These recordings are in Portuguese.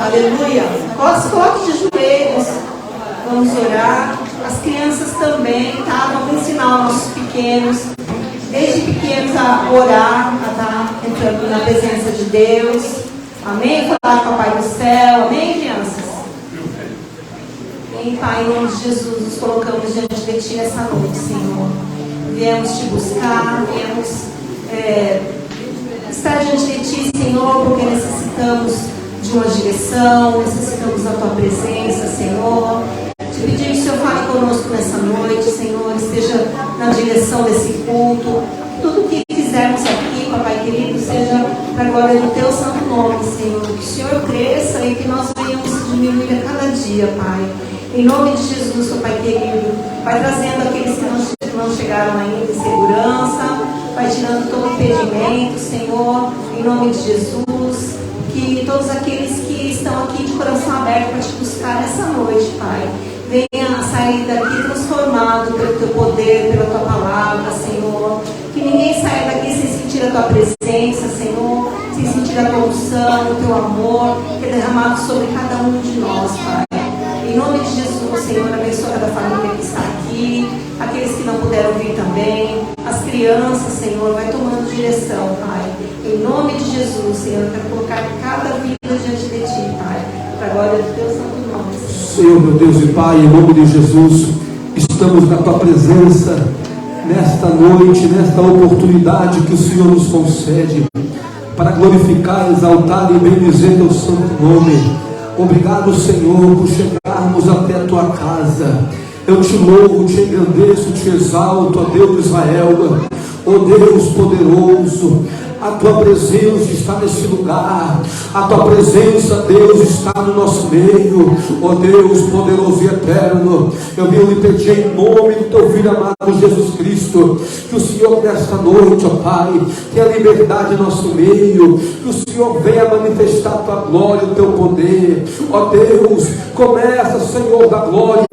Aleluia. Coloque de joelhos. Vamos orar. As crianças também, tá? Vamos ensinar os nossos pequenos, desde pequenos, a orar, a estar entrando na presença de Deus. Amém? Falar com o Pai do céu. Amém, crianças? Amém, Pai, em nome de Jesus, nos colocamos diante de Ti nessa noite, Senhor. Viemos Te buscar, viemos estar diante de Ti, Senhor, porque necessitamos de uma direção, necessitamos da Tua presença, Senhor. Te pedimos, Senhor, fale conosco nessa noite, Senhor, esteja na direção desse culto. Tudo o que fizermos aqui, Papai querido, seja para a glória do Teu santo nome, Senhor. Que o Senhor cresça e que nós venhamos diminuir a cada dia, Pai. Em nome de Jesus, Papai querido, vai trazendo aqueles que não chegaram ainda em segurança, vai tirando todo impedimento, Senhor, em nome de Jesus. Que todos aqueles que estão aqui de coração aberto para Te buscar nessa noite, Pai, venha sair daqui transformado pelo Teu poder, pela Tua palavra, Senhor. Que ninguém saia daqui sem sentir a Tua presença, Senhor, sem sentir a Tua unção, o Teu amor, que é derramado sobre cada um de nós, Pai. Em nome de Jesus, Senhor, abençoa cada família que está aqui, aqueles que não puderam vir também, as crianças, Senhor, vai tomando direção, Pai. Em nome de Jesus, Senhor, eu quero colocar cada vida diante de Ti, Pai, para a glória do Teu santo nome. Senhor, meu Deus e Pai, em nome de Jesus, estamos na Tua presença nesta noite, nesta oportunidade que o Senhor nos concede para glorificar, exaltar e bendizer Teu santo nome. Obrigado, Senhor, por chegarmos até a Tua casa. Eu Te louvo, Te engrandeço, Te exalto, ó Deus de Israel, ó Deus poderoso. A Tua presença está nesse lugar. A Tua presença, Deus, está no nosso meio. Ó Deus poderoso e eterno, eu venho lhe pedir em nome do Teu Filho amado Jesus Cristo, que o Senhor nesta noite, ó Pai, que a liberdade em nosso meio, que o Senhor venha manifestar a Tua glória, o Teu poder. Ó Deus, começa, Senhor da glória,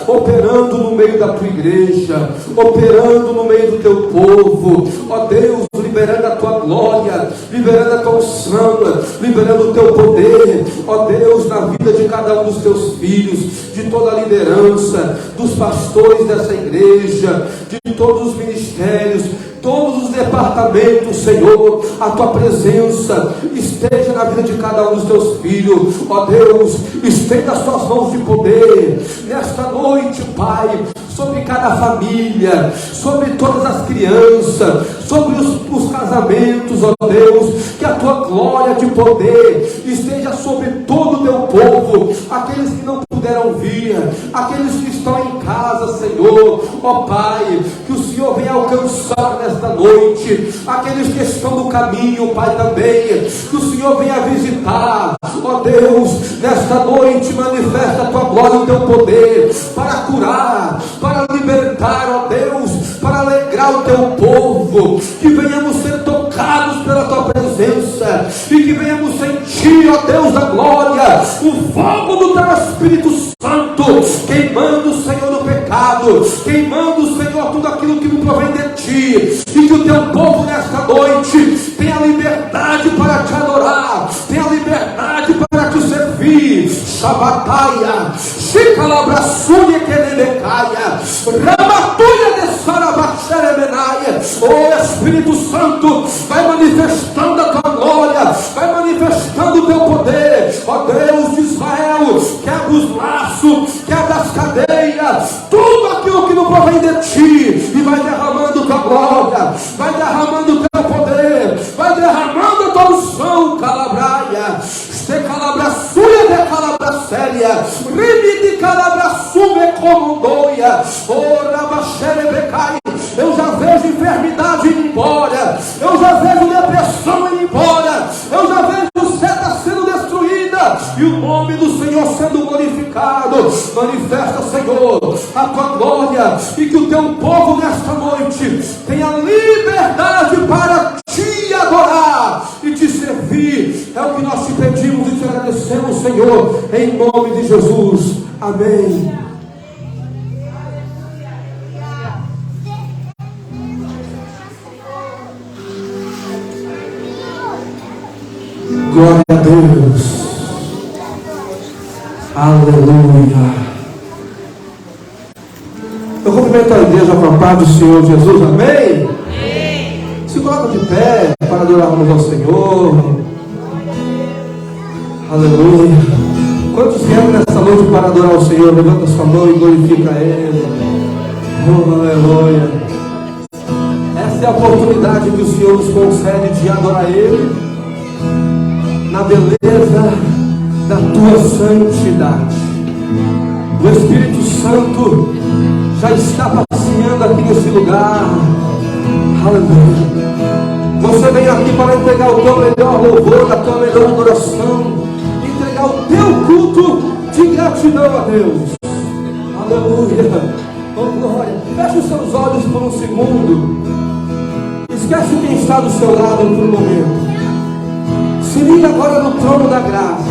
operando no meio da Tua igreja, operando no meio do Teu povo. Ó Deus, liberando a Tua glória, liberando a Tua unção, liberando o Teu poder, ó Deus, na vida de cada um dos Teus filhos, de toda a liderança, dos pastores dessa igreja, de todos os ministérios, todos os departamentos, Senhor. A Tua presença esteja na vida de cada um dos Teus filhos, ó Deus, estenda as Tuas mãos de poder nesta noite, Pai, sobre cada família, sobre todas as crianças, sobre os casamentos, ó Deus, que a Tua glória de poder esteja sobre todo o Teu povo, aqueles que não puderam vir, aqueles que estão em casa, Senhor, ó Pai, que o Senhor venha alcançar nesta noite, aqueles que estão no caminho, Pai, também, que o Senhor venha visitar, ó Deus, nesta noite manifesta a Tua glória e o Teu poder, para curar, para libertar, ó Deus, para alegrar o Teu povo, que venhamos ser tocados pela Tua presença, e que venhamos sentir, ó Deus da glória, o fogo do Teu Espírito Santo, queimando, Senhor, no pecado, queimando, Senhor, tudo aquilo que não provém de Ti, e que o Teu povo nesta noite tenha liberdade para Te adorar, tenha liberdade para Te servir. Shabataia, Shikalabrassunia Kenemecaia, Ramatuia de Sarabaxeremenaia. Oh Espírito Santo, vai manifestando a Tua glória, vai manifestando o Teu poder, ó Deus de Israel, quebra os laços, quebra as cadeias, tudo aquilo que não provém de Ti, e vai derramando Tua glória, vai derramando o Teu poder, vai derramando a Tua unção, calabraia, se calabraçuia de calabraceria, rime de calabraçume comundoia, oh rabaxerebecai. Eu já vejo enfermidade indo embora, eu já vejo depressão indo embora, eu já vejo seta sendo destruída, e o nome do Senhor sendo glorificado. Manifesta, Senhor, a Tua glória, e que o Teu povo nesta noite tenha liberdade para Te adorar e Te servir. É o que nós Te pedimos e Te agradecemos, Senhor, em nome de Jesus. Amém. Glória a Deus. Aleluia. Eu cumprimento a igreja com a paz do Senhor Jesus. Amém? Amém. Se coloca de pé para adorarmos ao Senhor. Aleluia. Quantos vieram nessa noite para adorar ao Senhor? Levanta sua mão e glorifica a Ele. Oh, aleluia. Essa é a oportunidade que o Senhor nos concede de adorar Ele na beleza da tua santidade. O Espírito Santo já está passeando aqui nesse lugar. Aleluia. Você vem aqui para entregar o teu melhor louvor, a tua melhor adoração, entregar o teu culto de gratidão a Deus. Aleluia. Oh, glória. Feche os seus olhos por um segundo. Esquece quem está do seu lado por um momento. Se liga agora no trono da graça.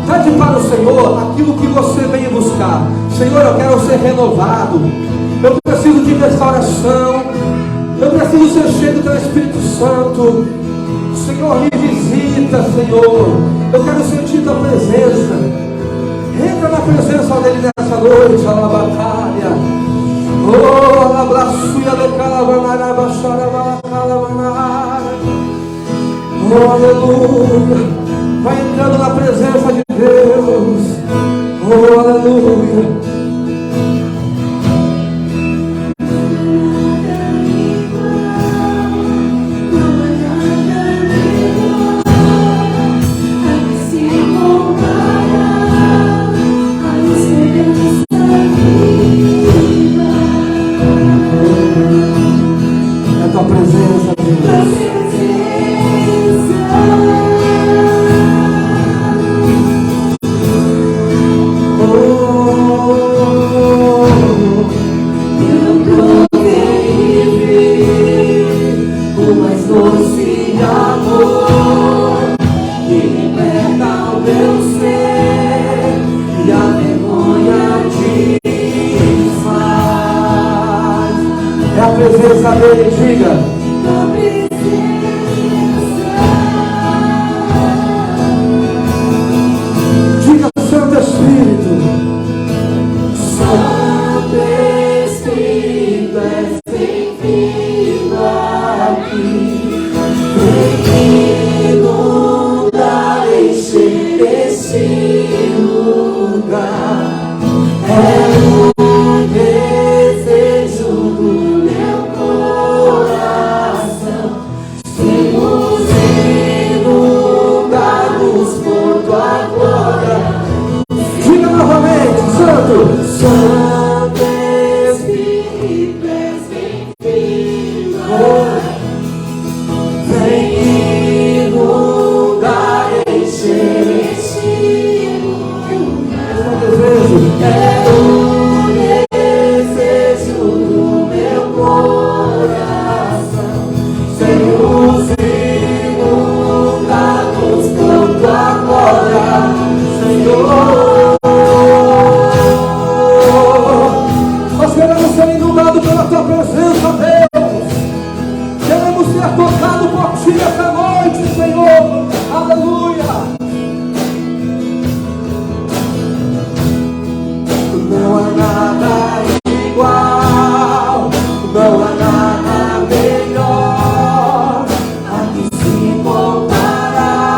Pede para o Senhor aquilo que você veio buscar. Senhor, eu quero ser renovado. Eu preciso de restauração. Eu preciso ser cheio do teu Espírito Santo. Senhor, me visita, Senhor. Eu quero sentir tua presença. Entra na presença dele nessa noite, alabacária. Oh, alabraçuia de calabanara, xarabalacalabanara. Oh, aleluia. Vai entrando na presença de Deus. Oh, aleluia. É a tua presença, Deus. Presença dele, diga. Diga, Santo Espírito. Santo Espírito, és bem-vindo aqui. Vem inundar, encher esse lugar. É o desejo do meu coração. Sermos inundados por tua glória. Diga novamente, Santo. Santo Espírito, és bem-vindo. Vem inundar, encher esse lugar. É o desejo do meu coração. Sermos inundados por tua glória, Senhor. Nós queremos ser inundados pela tua presença, Deus. Queremos ser tocados por ti essa noite, Senhor. Aleluia. Não há nada igual, não há nada melhor a que se comparar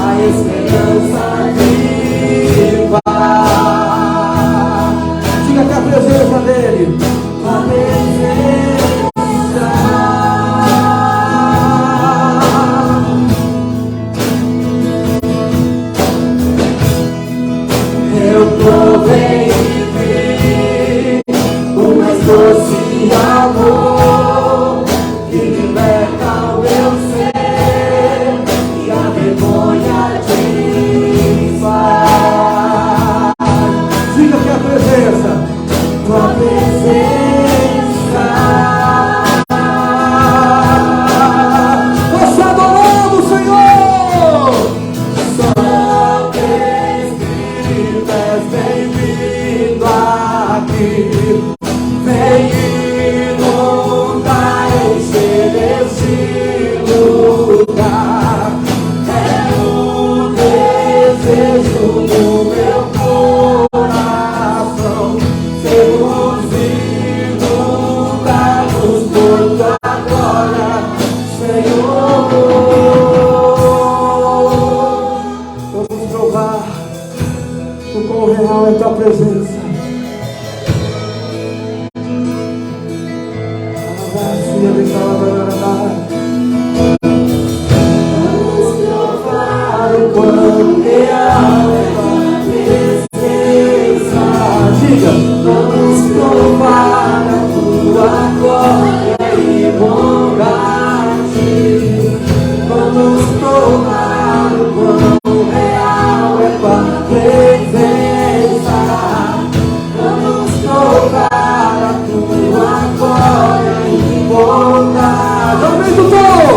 a esperança viva. Diga que a presença dele, a presença. Eu provei o mais doce amor que liberta o meu ser e a vergonha desfaz. Diga que a presença, tua presença. Nós te adoramos, Senhor. Santo Espírito, és quão real é a tua presença. Vamos provar o quão real é a tua presença. Diga, vamos provar a tua glória e bondade. Vamos provar o quão real é a tua presença. Vamos provar a tua glória e bondade. Aumenta o tom.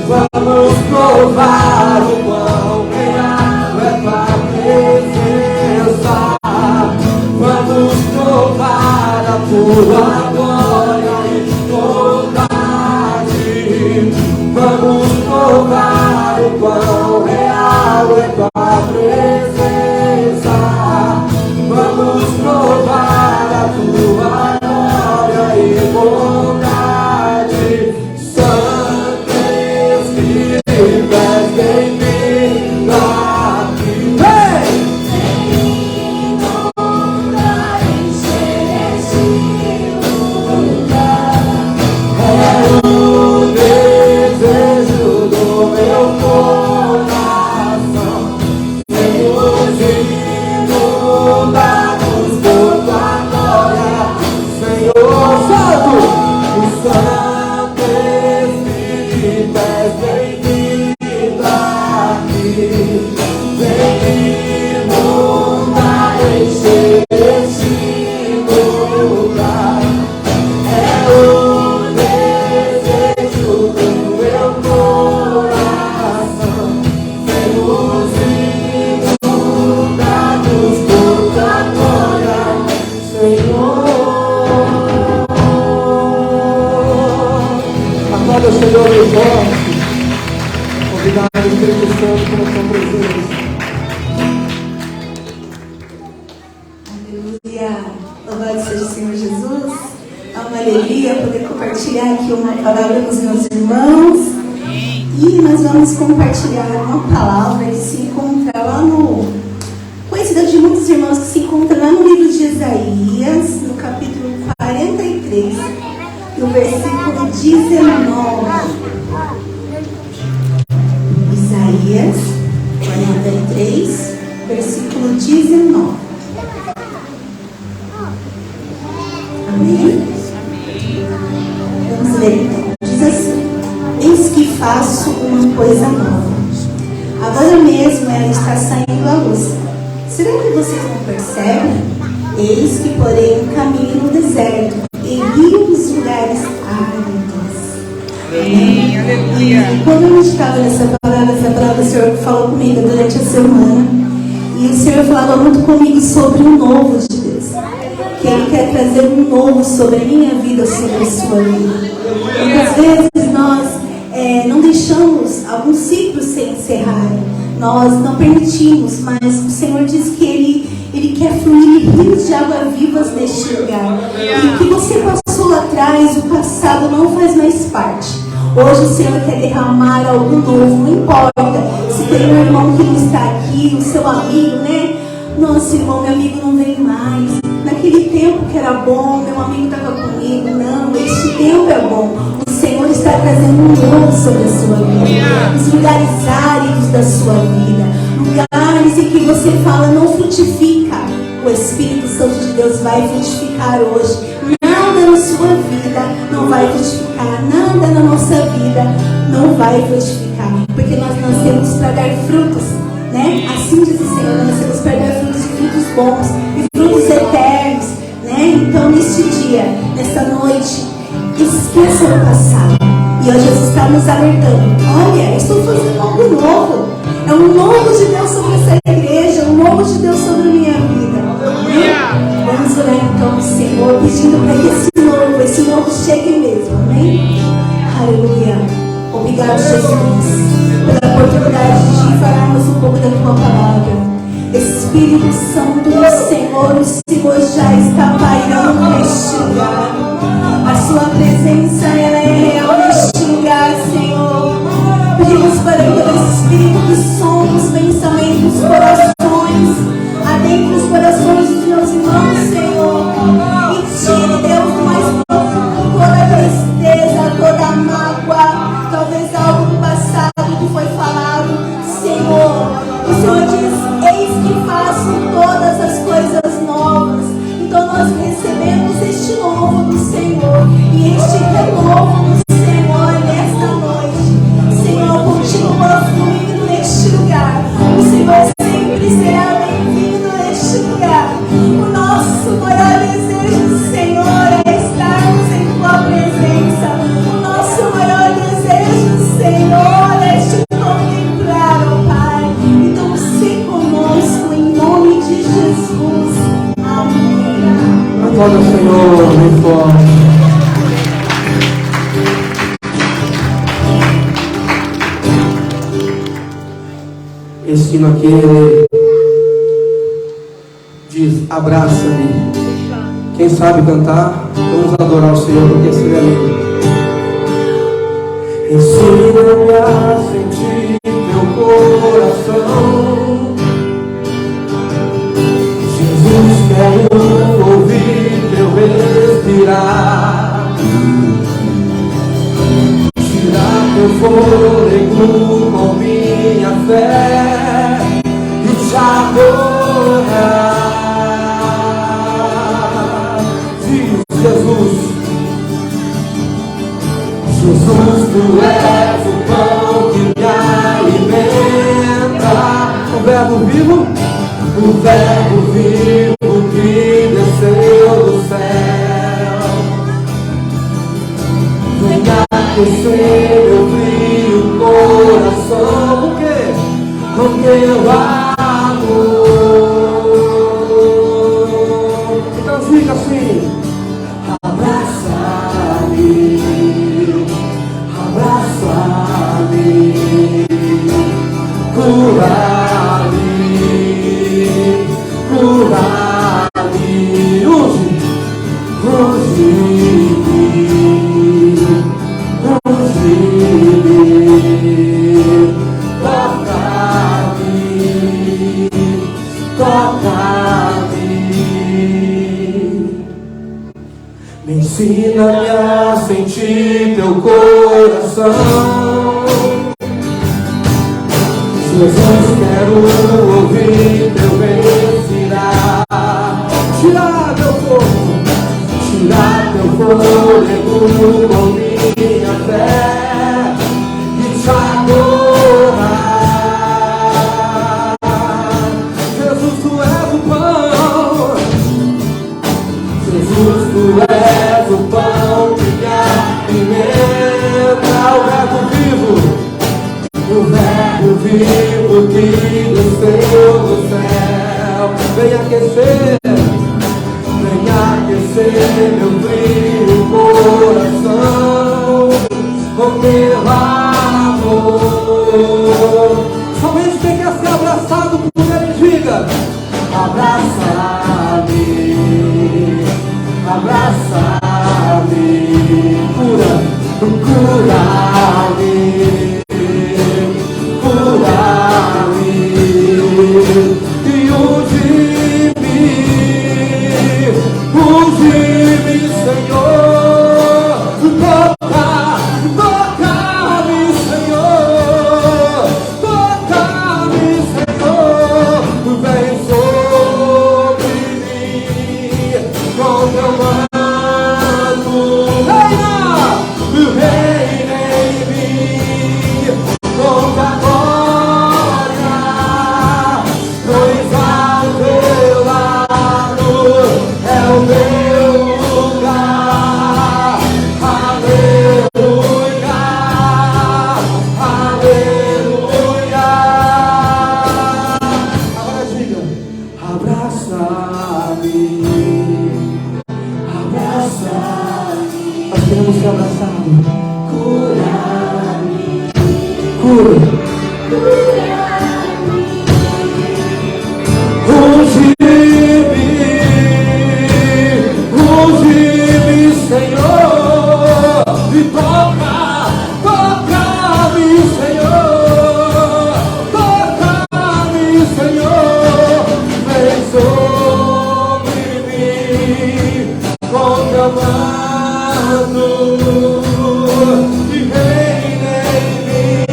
Vamos provar o quão real é a tua presença. Vamos provar a tua glória e bondade. Vamos provar o quão real é tua presença. Vamos provar a tua glória e bondade. Santo Espírito, és bem-vindo aqui. É o desejo do meu coração, sermos inundados por tua glória, Senhor Santo. O Santo Espírito és bem-vindo aqui. Vem inundar, encher este lugar. É o desejo do meu coração, sermos inundados por tua glória, Senhor. Aplauda o Senhor em voz. Obrigado, Espírito Santo, pela tua presença. Aleluia. Louvado seja o Senhor Jesus. É uma alegria poder compartilhar aqui uma palavra com os meus irmãos. E nós vamos compartilhar uma palavra que se encontra lá no... conhecida de muitos irmãos, que se encontra lá no livro de Isaías, no capítulo 43, no versículo 19. Isaías 43, versículo 19. Amém? Vamos ler então. Diz assim: eis que faço uma coisa nova. Agora mesmo ela está saindo à luz. Será que vocês não percebem? Eis que porém um caminho no deserto e rio nos lugares áridos. Amém? E quando eu estava nessa palavra, o Senhor falou comigo durante a semana. E o Senhor falava muito comigo sobre o novo de Deus. Que Ele quer trazer um novo sobre a minha vida, sobre a sua vida. Muitas vezes nós não deixamos alguns ciclos se encerrarem. Nós não permitimos, mas o Senhor diz que Ele quer fluir rios de água vivas neste lugar. E o que você passou lá atrás, o passado não faz mais parte. Hoje o Senhor quer derramar algo novo. Não importa se tem um irmão que não está aqui, o seu amigo, né? Nossa, irmão, meu amigo não vem mais. Naquele tempo que era bom, meu amigo estava comigo. Não, este tempo é bom. O Senhor está trazendo um novo sobre a sua vida. Os lugares áridos da sua vida. Lugares em que você fala, não frutifica. O Espírito Santo de Deus vai frutificar hoje. Nada na sua vida não vai frutificar. Nada na nossa vida não vai frutificar. Porque nós nascemos para dar frutos, né? Assim diz o Senhor, nós nascemos para dar frutos e frutos bons e frutos eternos, né? Então neste dia, nesta noite, esqueça o passado. E hoje Jesus está nos alertando. Olha, eu estou fazendo algo novo. É um novo de Deus sobre essa igreja, um novo de Deus sobre a minha vida. Amém? Vamos orar então ao Senhor, pedindo para que esse novo chegue mesmo. Amém? Aleluia. Obrigado, Jesus, pela oportunidade de falarmos um pouco da tua palavra. Espírito Santo do Senhor, o Senhor já está pairando neste lugar. A sua presença, ela é real neste lugar, Senhor. Pedimos para que o Espírito que sonda os pensamentos, os corações, adentre os corações aplauda, Senhor, bem forte. Esse hino aqui, ele diz: abraça-me. Quem sabe cantar, vamos adorar o Senhor, porque esse é lindo. Ensina-me a sentir teu coração, Jesus, quero ouvir teu respirar, tirar teu fôlego com minha fé e te adorar. Diz Jesus, Jesus, tu és o pão que me alimenta, o verbo vivo que desceu do céu. Venha aquecer meu frio coração, por quê? Com teu amor. Então diga assim: abraça-me, abraça-me, cura-me, cura-me, me ensina-me a sentir teu coração. Jesus, quero ouvir teu respirar. Tirar teu fôlego com minha fé e te adorar. Jesus, tu és o pão. Jesus, tu és o pão que me alimenta, o verbo vivo que desceu do céu. Venha aquecer meu frio coração com teu amor. Somente quem quer ser abraçado por ele, diga: abraça-me, abraça-me, cura-me, cura-me, e unge-me, Senhor, toca-me, Senhor, toca-me, Senhor, vem sobre mim com teu manto, reina em mim com tua glória, pois ao teu lado é o meu lugar. Aleluia, aleluia. Agora diga: abraça-me, abraça-me. Nós queremos ser abraçados. Cura-me, cura-me, unge-me, Senhor, e toca-me, Senhor, toca-me, Senhor, vem sobre mim com teu manto e reina em mim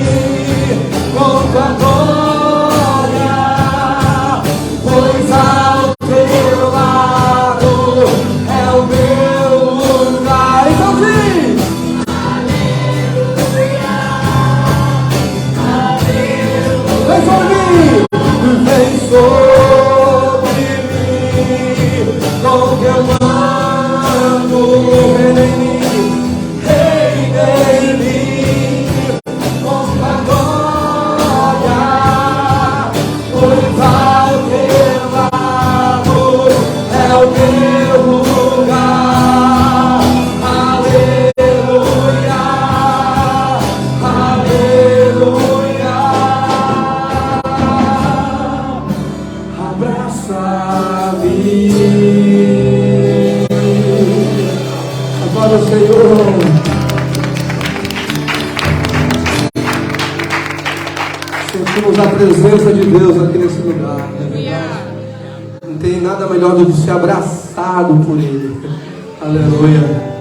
com tua glória, pois ao teu lado é o meu lugar. Então diz: aleluia, aleluia. Vem sobre mim, vem sobre mim com teu manto, reina em mim com tua glória, pois ao teu lado é o meu lugar. ao Senhor. Sentimos a presença de Deus aqui nesse lugar. Não tem nada melhor do que ser abraçado por Ele. Aleluia.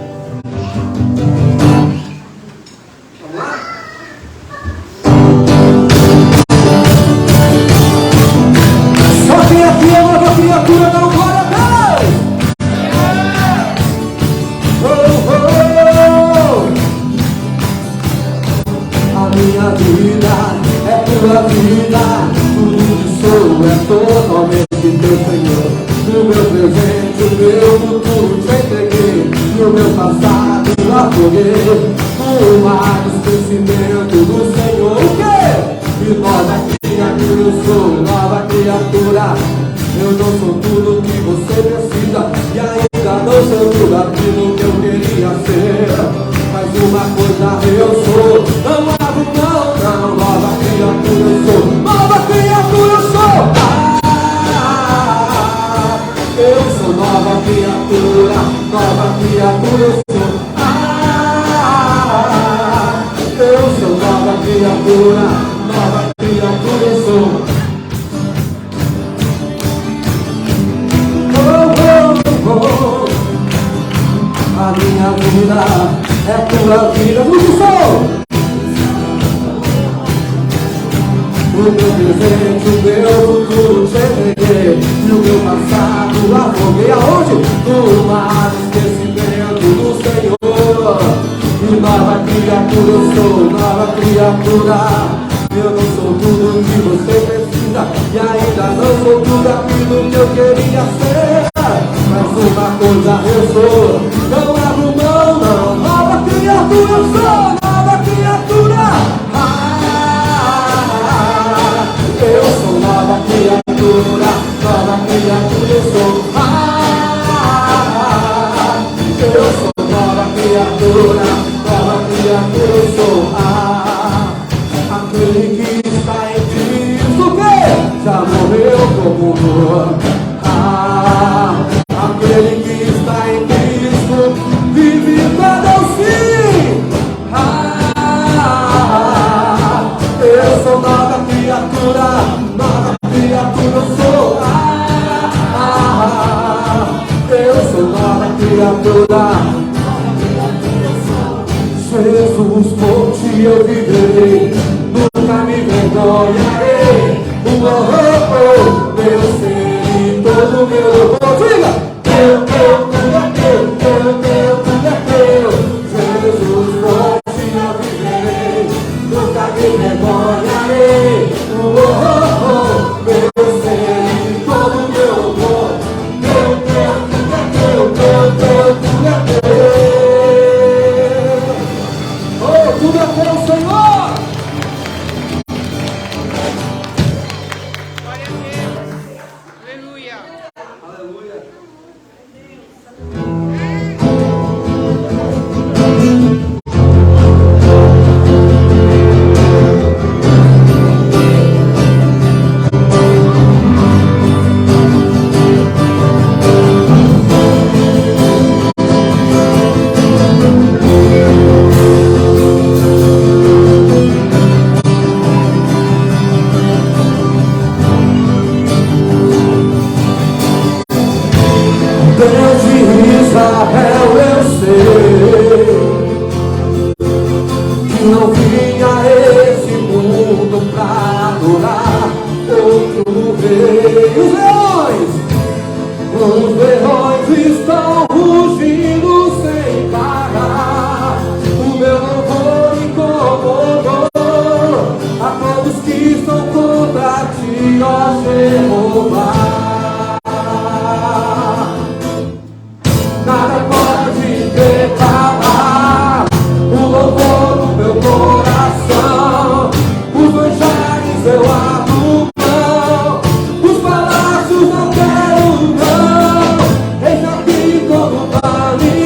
Vale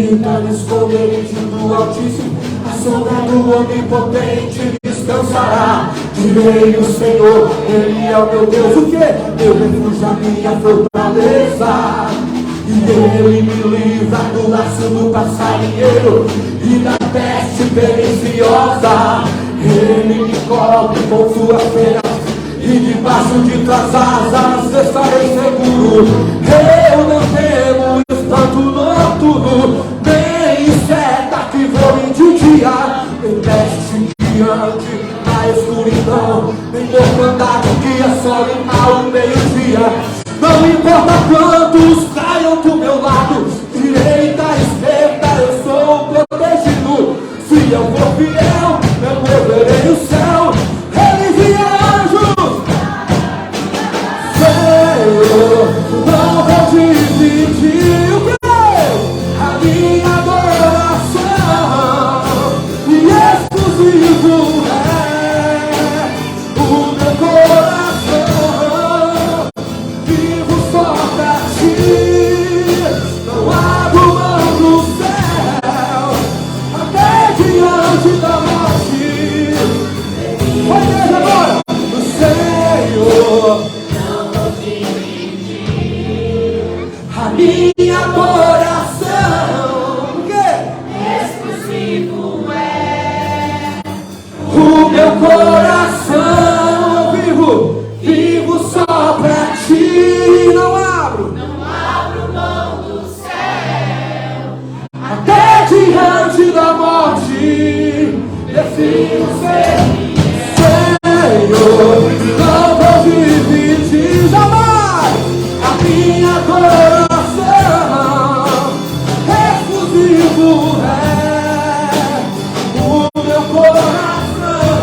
habita no esconderijo do Altíssimo, a sombra do Onipotente descansará. Direi o Senhor, Ele é o meu Deus. O que? Meu refúgio, a minha fortaleza. E Ele me livra do laço do passarinheiro e da peste perniciosa. Ele me cobre com suas penas e debaixo de tuas asas estarei seguro. Eu não temo espanto noturno, nem seta que voe de dia, nem peste diante na escuridão, nem mortandade que assole ao meio-dia. Não importa quantos caiam do meu lado, direita, esquerda, eu sou protegido. Se eu for fiel, eu moverei o céu. Ele envia anjos. Senhor, não vou dividir o que? A minha adoração e exclusivo é o meu coração. Vivo só pra ti, não abro mão do céu, até diante da morte. Vai Deus agora, o Senhor. A minha adoração, o quê? Exclusivo é o meu coração. Vivo só pra ti. Não abro mão do céu, até diante da morte. Decido ser Senhor, não vou dividir jamais a minha adoração. Exclusivo é o meu coração,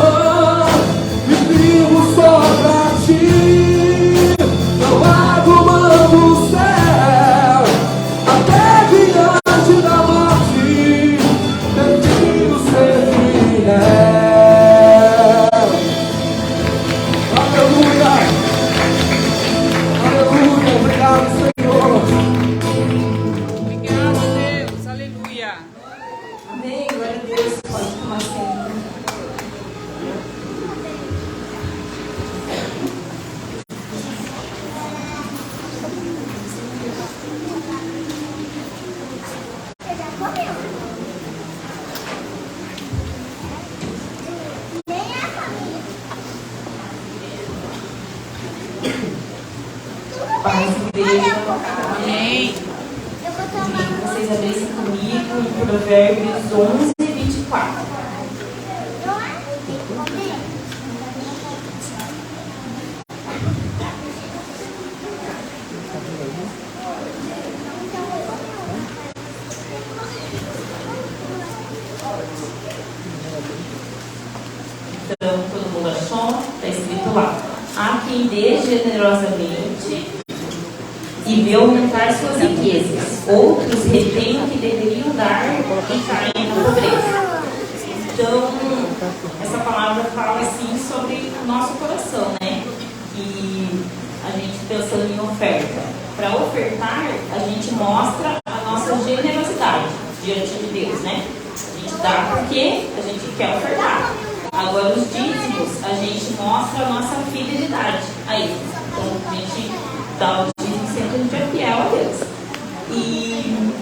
e vivo só pra ti. Não abro mão do céu, até diante da morte. Decido ser fiel. Aleluia, aleluia, obrigado, Senhor. Obrigada, Deus, aleluia. Amém, glória a Deus. Pode tomar sempre. Paz e igreja. Amém. Vocês abrissem comigo em Provérbios 11:24. Então, todo mundo achou? Está escrito lá: há quem dê generosamente e vê aumentar suas riquezas. Outros retêm o que deveriam dar e caem na pobreza. Então, essa palavra fala assim sobre o nosso coração, né? E a gente pensando em oferta. Para ofertar, a gente mostra a nossa generosidade diante de Deus, né? A gente dá porque a gente quer ofertar. Agora, os dízimos, a gente mostra a nossa fidelidade a eles. Então, a gente dá o dízimo sempre, a gente é fiel a Deus. E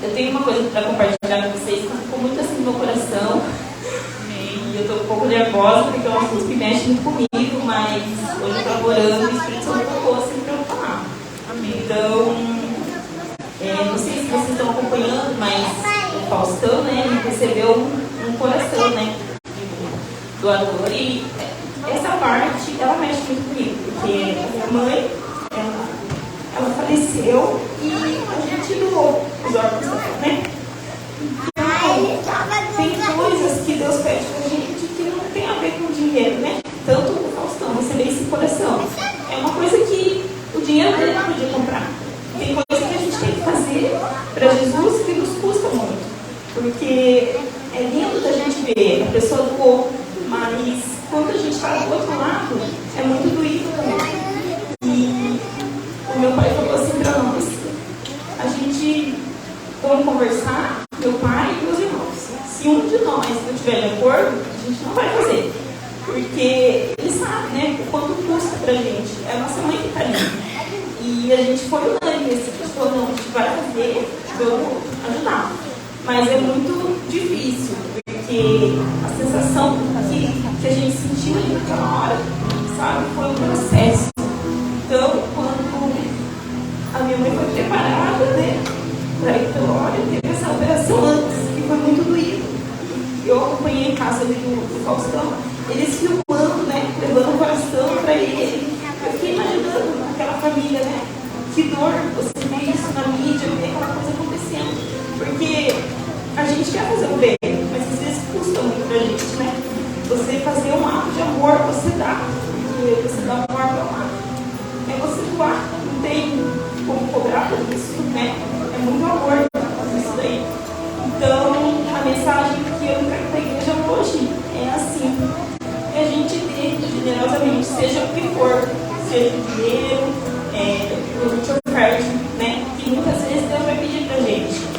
eu tenho uma coisa para compartilhar com vocês que ficou muito assim no meu coração. E eu estou um pouco nervosa, porque é um assunto que mexe muito comigo, mas hoje eu estava orando e o Espírito Santo colocou assim para eu falar. Então, não sei se vocês estão acompanhando, mas o Faustão, né, ele recebeu um coração, né, doador, e essa parte, ela mexe muito comigo, porque a minha mãe, ela faleceu e a gente doou os órgãos dela, né? Então, tem coisas que Deus pede pra gente que não tem a ver com dinheiro, né? Tanto o Faustão receber esse coração, é uma coisa que o dinheiro dele não podia comprar. Tem coisa que a gente tem que fazer para Jesus que nos custa muito, porque é lindo da gente ver a pessoa doou, mas quando a gente está do outro lado, é muito doído também. E o meu pai falou assim para nós: a gente, vamos conversar, gente não vai fazer. Porque ele sabe, né, o quanto custa pra gente. É a nossa mãe que tá ali. E a gente foi unânime, assim, a gente falou, não, a gente vai fazer, vamos ajudar. Mas é muito difícil, porque a sensação que a gente sentiu ali naquela hora, sabe, foi um processo. Então, quando a minha mãe foi preparada, né, para ir pela hora, teve essa operação antes, que foi muito doído. Eu acompanhei em casa ali do Faustão, eles filmando, né, levando o coração para ele. Eu fiquei imaginando aquela família, né, que dor você vê isso na mídia, ver aquela coisa acontecendo. Porque a gente quer fazer o bem, mas às vezes custa muito pra gente, né? Você fazer um ato de amor, você dá, porque você dá amor para amar. É você doar, não tem como cobrar por isso, né? É muito amor isso daí. Então, a mensagem que eu entrego para a igreja hoje é assim: que a gente dê generosamente, seja o que for, seja dinheiro, a gente oferte, né? Que muitas vezes Deus vai pedir pra gente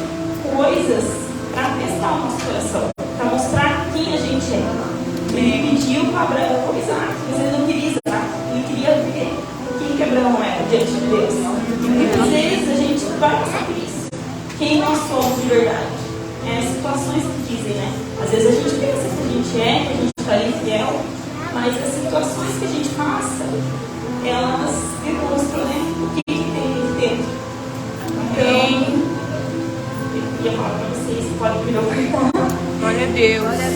coisas para testar o nosso coração, para mostrar quem a gente é. Ele pediu para Abraão Isaac, mas ele não queria Isaac, ele queria ver quem que Abraão era diante de Deus. E muitas vezes a gente vai passar por isso. Quem nós somos de verdade? As situações que dizem, né? Às vezes a gente pensa que a gente é, que a gente está ali fiel, mas as situações que a gente passa, elas demonstram, né, o que tem ali dentro. Então, eu queria falar para vocês, pode me ouvir. Glória a Deus. Glória a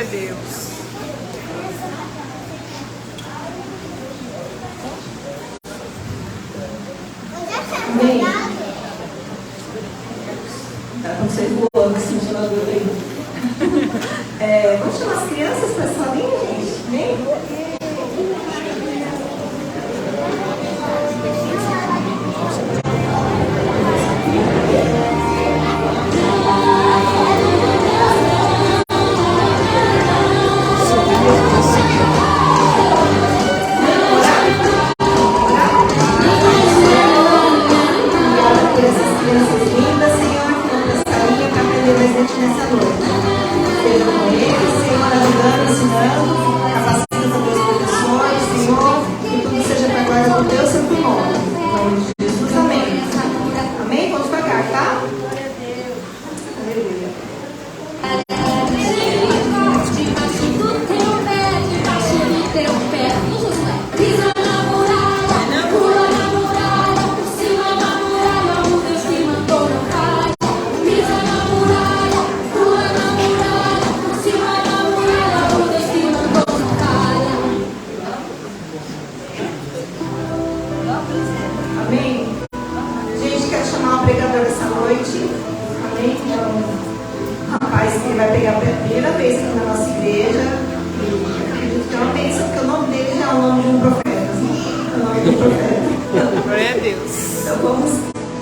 Deus. Vamos chamar as crianças para essa linha, gente? Vem.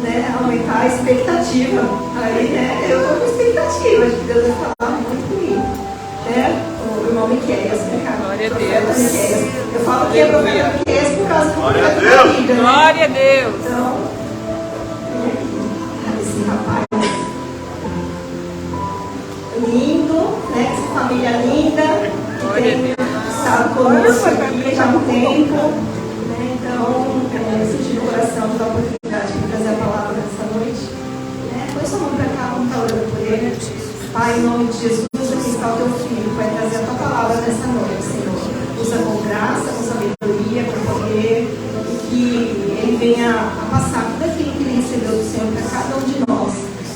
né, aumentar a expectativa. Aí, né, eu estou com expectativa de que Deus vai falar muito comigo. Né? O irmão Miqueias, né, cara? Glória a Deus. Miqueias. Eu falo que é profeta Miqueias por causa do profeta da Bíblia, né? Glória a Deus. Então, esse rapaz lindo, né? Essa família linda, que tem estado conosco aqui já há um tempo. Né? Então, senti no coração de dar a oportunidade de trazer a palavra nessa noite. Né? Põe sua mão para cá, vamos estar orando por ele. Pai, em nome de Jesus, aqui está o teu filho, vai trazer a tua palavra nessa noite, Senhor. Usa com graça, com sabedoria, com poder, e que ele venha a passar tudo aquilo que ele recebeu do Senhor para cada um de nós.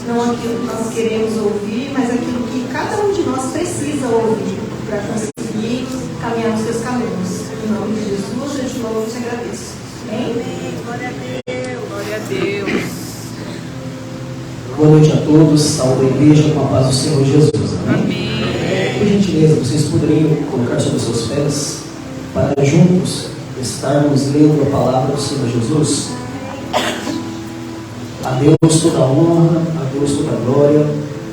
Não aquilo que nós queremos ouvir, mas aquilo que cada um de nós precisa ouvir para conseguir caminhar nos seus caminhos. Em nome de Jesus, eu te louvo e te agradeço. Amém? Glória a Deus. Glória a Deus. Boa noite a todos, saúde a igreja com a paz do Senhor Jesus. Amém? Amém. Por gentileza, vocês poderiam colocar sobre seus pés para juntos estarmos lendo a palavra do Senhor Jesus? A Deus toda a honra, a Deus toda a glória,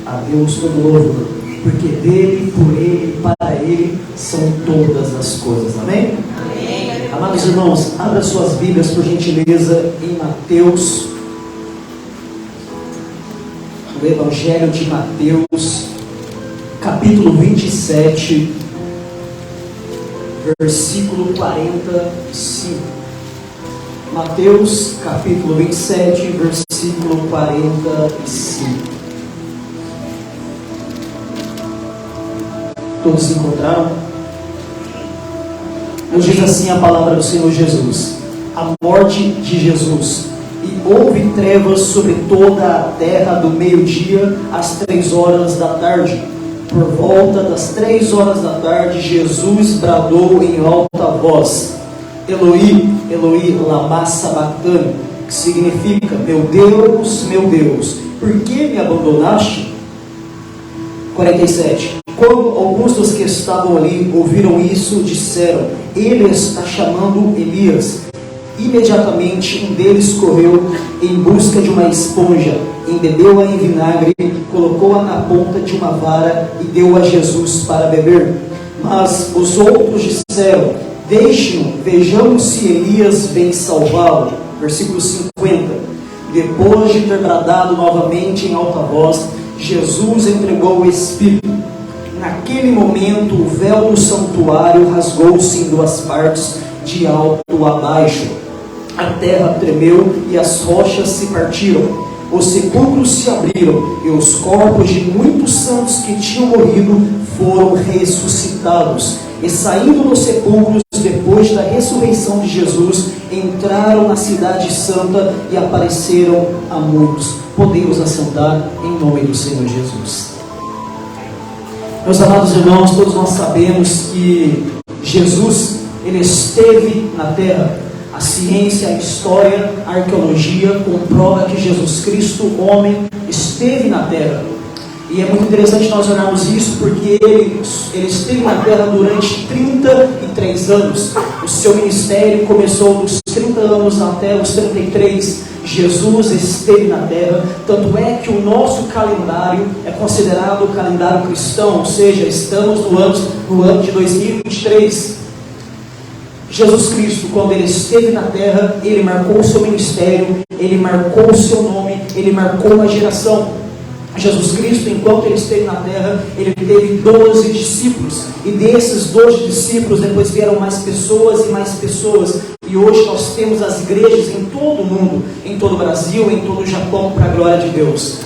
a Deus todo o louvor, porque dele, por ele, para ele são todas as coisas. Amém? Amém. Amados irmãos, abra suas Bíblias por gentileza em Mateus, o Evangelho de Mateus, capítulo 27, versículo 45. Mateus, capítulo 27, versículo 45. Todos encontraram? Nos diz assim a palavra do Senhor Jesus: a morte de Jesus. E houve trevas sobre toda a terra do meio-dia às 3 horas da tarde. Por volta das 3 horas da tarde, Jesus bradou em alta voz: Eloi, Eloi, lama sabachthani, que significa: meu Deus, por que me abandonaste? 47. Quando alguns dos que estavam ali ouviram isso, disseram: ele está chamando Elias. Imediatamente um deles correu em busca de uma esponja, embebeu-a em vinagre, colocou-a na ponta de uma vara e deu a Jesus para beber. Mas os outros disseram: deixem-no, vejamos se Elias vem salvá-lo. Versículo 50. Depois de ter bradado novamente em alta voz, Jesus entregou o Espírito. Naquele momento o véu do santuário rasgou-se em duas partes, de alto a baixo. A terra tremeu e as rochas se partiram. Os sepulcros se abriram e os corpos de muitos santos que tinham morrido foram ressuscitados. E saindo dos sepulcros, depois da ressurreição de Jesus, entraram na cidade santa e apareceram a muitos. Podemos assentar em nome do Senhor Jesus. Meus amados irmãos, todos nós sabemos que Jesus, ele esteve na terra. A ciência, a história, a arqueologia comprova que Jesus Cristo, homem, esteve na terra. E é muito interessante nós olharmos isso, porque ele esteve na terra durante 33 anos. O seu ministério começou dos 30 anos até os 33. Jesus esteve na terra. Tanto é que o nosso calendário é considerado o calendário cristão, ou seja, estamos no ano de 2023. Jesus Cristo, quando ele esteve na terra, ele marcou o seu ministério, ele marcou o seu nome, ele marcou uma geração. Jesus Cristo, enquanto ele esteve na terra, ele teve 12 discípulos, e desses 12 discípulos depois vieram mais pessoas e mais pessoas, e hoje nós temos as igrejas em todo o mundo, em todo o Brasil, em todo o Japão, para a glória de Deus.